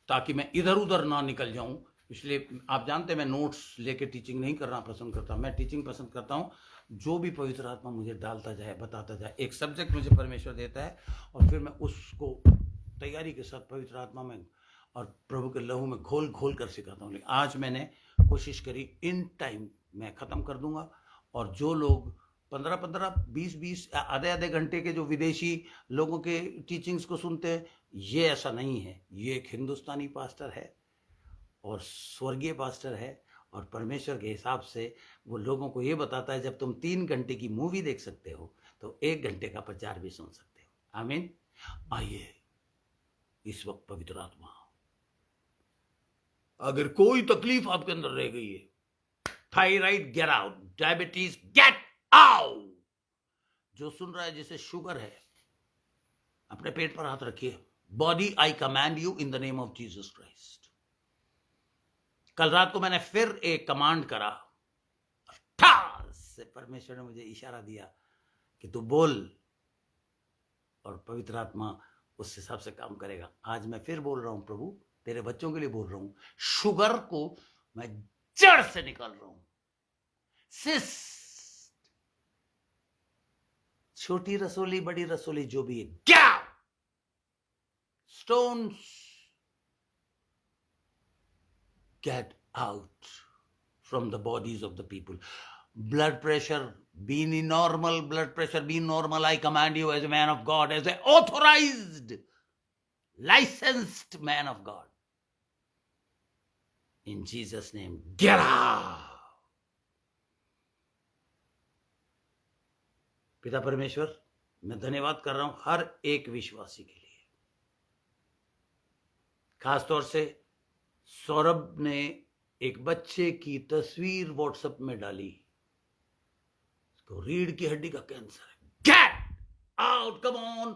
ताकि मैं इधर उधर ना निकल जाऊं, इसलिए आप जानते हैं मैं नोट्स लेके टीचिंग नहीं करना पसंद करता। मैं टीचिंग पसंद करता हूं, जो भी पवित्र आत्मा मुझे डालता जाए, बताता जाए। एक सब्जेक्ट मुझे परमेश्वर देता है और फिर मैं उसको तैयारी के साथ पवित्र आत्मा में और प्रभु के लहू में घोल घोल कर सिखाता हूँ। लेकिन आज मैंने कोशिश करी इन टाइम मैं ख़त्म कर दूंगा। और जो लोग 15-15, 20-20, आधे घंटे के जो विदेशी लोगों के टीचिंग्स को सुनते हैं, ये ऐसा नहीं है। ये एक हिंदुस्तानी पास्टर है और स्वर्गीय पास्टर है, और परमेश्वर के हिसाब से वो लोगों को ये बताता है, जब तुम 3 घंटे की मूवी देख सकते हो तो 1 घंटे का प्रचार भी सुन सकते हो। आमीन। आइए इस वक्त पवित्र आत्मा, अगर कोई तकलीफ आपके अंदर रह गई है, thyroid get out, diabetes get out. जो सुन रहा है जिसे शुगर है, अपने पेट पर हाथ रखिए। Body, I command you in the name of Jesus Christ. कल रात को मैंने फिर एक कमांड करा, ठास से परमेश्वर ने मुझे इशारा दिया कि तू बोल, और पवित्र आत्मा उस हिसाब से काम करेगा। आज मैं फिर बोल रहा हूं, प्रभु तेरे बच्चों के लिए बोल रहा हूं, शुगर को मैं जड़ से निकाल रहा हूं। सिस्ट, छोटी रसोली, बड़ी रसोली, जो भी है, क्या stones get out from the bodies of the people. Blood pressure, be normal. Blood pressure, be normal. I command you as a man of God, as an authorized, licensed man of God. In Jesus' name, get out. पिता परमेश्वर, मैं धन्यवाद कर रहा हूं हर एक विश्वासी के लिए। खासतौर से सौरभ ने एक बच्चे की तस्वीर व्हाट्सएप में डाली, उसको रीढ़ की हड्डी का कैंसर है। Get out, come on.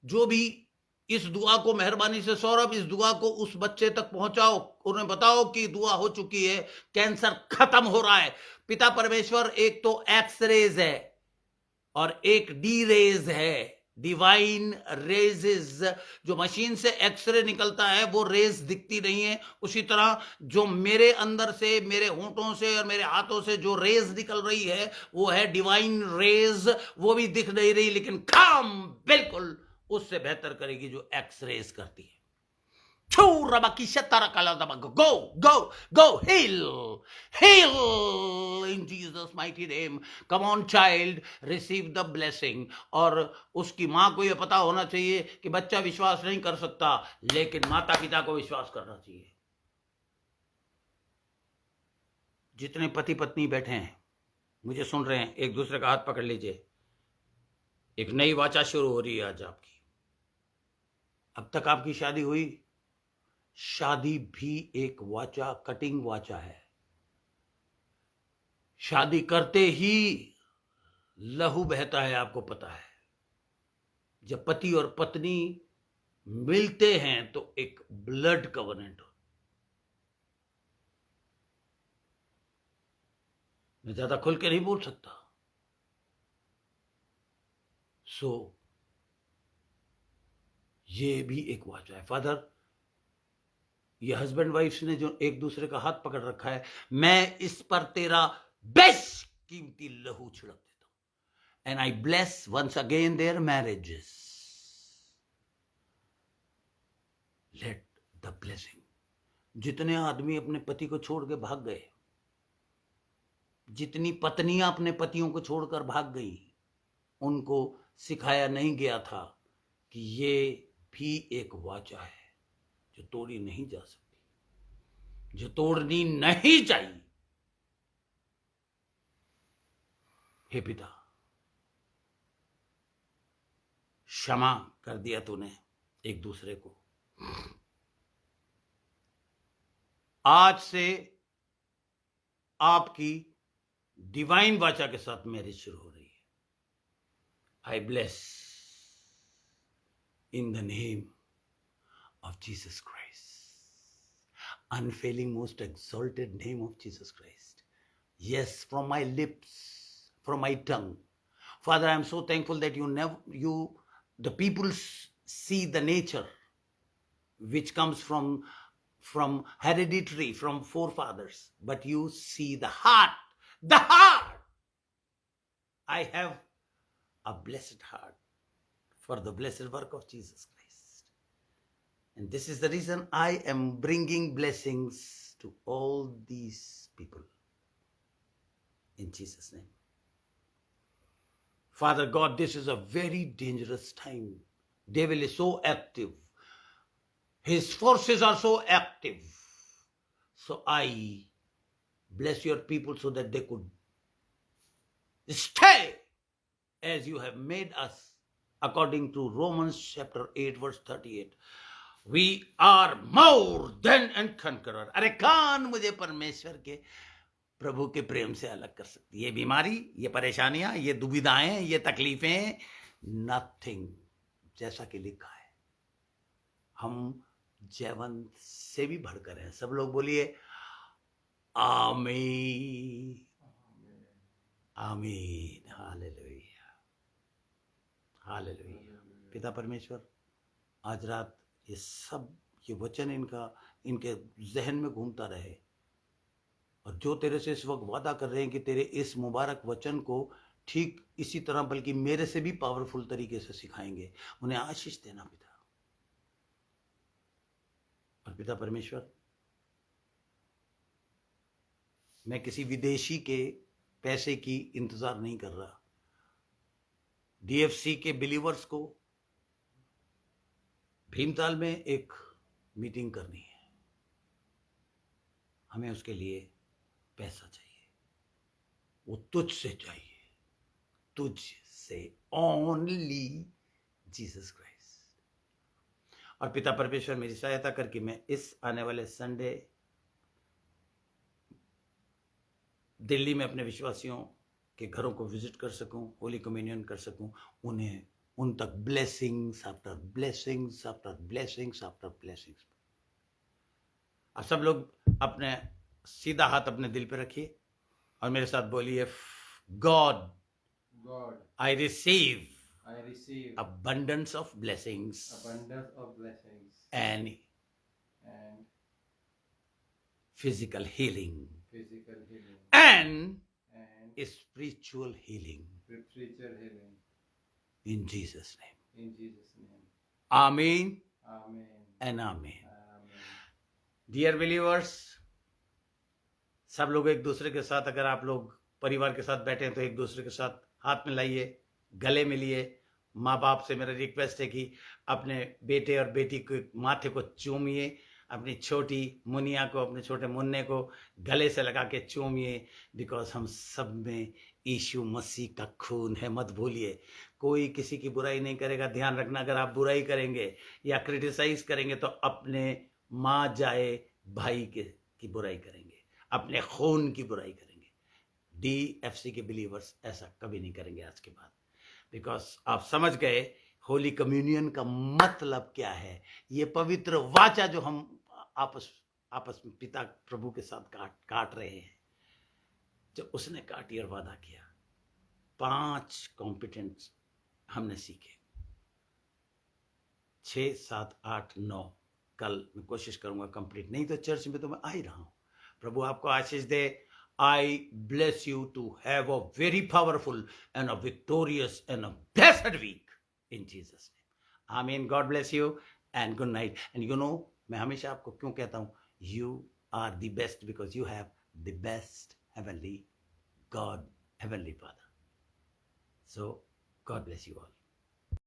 जो भी इस दुआ को, मेहरबानी से सौरभ, इस दुआ को उस बच्चे तक पहुंचाओ, उन्हें बताओ कि दुआ हो चुकी है, कैंसर खत्म हो रहा है। पिता परमेश्वर, एक तो एक्स रेज है और एक डी रेज है, डिवाइन रेजेस। जो मशीन से एक्सरे निकलता है वो रेज दिखती नहीं है, उसी तरह जो मेरे अंदर से, मेरे होंठों से और मेरे हाथों से जो रेज निकल रही है वो है डिवाइन रेज। वो भी दिख नहीं रही, लेकिन काम बिल्कुल उससे बेहतर करेगी जो एक्स रेज करती है। Go, go, go, heal, heal in Jesus' mighty name. Come on, child, receive the blessing. और उसकी माँ को यह पता होना चाहिए कि बच्चा विश्वास नहीं कर सकता, लेकिन माता पिता को विश्वास करना चाहिए। जितने पति पत्नी बैठे हैं, मुझे सुन रहे हैं, एक दूसरे का हाथ पकड़ लीजिए। एक नई वाचा शुरू हो रही है आज आपकी। अब तक आपकी शादी हुई, शादी भी एक वाचा, कटिंग वाचा है। शादी करते ही लहू बहता है, आपको पता है। जब पति और पत्नी मिलते हैं तो एक ब्लड कवनेंट हो। मैं ज्यादा खुल के नहीं बोल सकता। ये भी एक वाचा है। फादर, ये हस्बैंड वाइफ ने जो एक दूसरे का हाथ पकड़ रखा है, मैं इस पर तेरा बेशकीमती लहू छिड़क देता हूं। And I bless once again their marriages. Let the blessing. जितने आदमी अपने पति को छोड़ के भाग गए, जितनी पत्नियां अपने पतियों को छोड़कर भाग गई, उनको सिखाया नहीं गया था कि ये भी एक वाचा है जो तोड़ी नहीं जा सकती, जो तोड़नी नहीं चाहिए। हे पिता, क्षमा कर दिया तूने एक दूसरे को। आज से आपकी डिवाइन वाचा के साथ मैरिज शुरू हो रही है। आई bless in the name of Jesus Christ. Unfailing, most exalted name of Jesus Christ. Yes, from my lips, from my tongue. Father, I am so thankful that the people see the nature which comes from hereditary, from forefathers, but you see the heart. The heart. I have a blessed heart for the blessed work of Jesus Christ. And this is the reason I am bringing blessings to all these people. In Jesus' name. Father God, this is a very dangerous time. Devil is so active. His forces are so active. So I bless your people so that they could stay as you have made us, according to Romans chapter 8 verse 38. We are more than and conqueror. अरे कान मुझे परमेश्वर के प्रभु के प्रेम से अलग कर सकती है। ये बीमारी, ये परेशानियां, ये दुविधाएं, ये तकलीफें, नथिंग, जैसा कि लिखा है, हम जयवंत से भी बढ़कर हैं। सब लोग बोलिए आमीन, आमीन, हालेलुया, हालेलुया। पिता परमेश्वर, आज रात ये वचन इनके जहन में घूमता रहे, और जो तेरे से इस वक्त वादा कर रहे हैं कि तेरे इस मुबारक वचन को ठीक इसी तरह बल्कि मेरे से भी पावरफुल तरीके से सिखाएंगे, उन्हें आशीष देना पिता। और पिता परमेश्वर, मैं किसी विदेशी के पैसे की इंतजार नहीं कर रहा। डीएफसी के बिलीवर्स को भीमताल में एक मीटिंग करनी है, हमें उसके लिए पैसा चाहिए, वो तुझ से चाहिए, तुझ से, ओनली जीसस क्राइस्ट। और पिता परमेश्वर मेरी सहायता करके मैं इस आने वाले संडे दिल्ली में अपने विश्वासियों के घरों को विजिट कर सकूं, होली कम्युनियन कर सकूं, उन्हें उन तक blessings after blessings after blessings after blessings. अब सब लोग अपने सीधा हाथ अपने दिल पे रखिए और मेरे साथ बोलिए, God I receive abundance of blessings and physical healing and spiritual healing in Jesus' name. Amen and amen. Dear believers, सब लोग एक दूसरे के साथ, अगर आप लोग परिवार के साथ बैठे हैं तो एक दूसरे के साथ हाथ मिलाइए, गले मिलिए। माँ बाप से मेरा रिक्वेस्ट है कि अपने बेटे और बेटी के माथे को चूमिए, अपनी छोटी मुनिया को, अपने छोटे मुन्ने को गले से लगा के चूमिए, बिकॉज हम सब में यीशु मसीह का खून है। मत भूलिए, कोई किसी की बुराई नहीं करेगा। ध्यान रखना, अगर आप बुराई करेंगे या क्रिटिसाइज करेंगे तो अपने माँ जाए भाई की बुराई करेंगे, अपने खून की बुराई करेंगे। डीएफसी के बिलीवर्स ऐसा कभी नहीं करेंगे आज के बाद, बिकॉज आप समझ गए होली कम्युनियन का मतलब क्या है। ये पवित्र वाचा जो हम आपस में पिता प्रभु के साथ काट रहे हैं, जो उसने काटी और वादा किया। 5 कॉम्पिटेंट्स हमने सीखे, 6, 7, 8, 9। कल मैं कोशिश करूंगा कंप्लीट, नहीं तो चर्च में तो मैं आ ही रहा हूं। प्रभु आपको आशीष दे। I bless you to have a very powerful and a victorious and a blessed week in Jesus' name. Amen. God bless you and good night. And you know, मैं हमेशा आपको क्यों कहता हूँ, you are the best because you have the best heavenly God, heavenly Father. So God bless you all.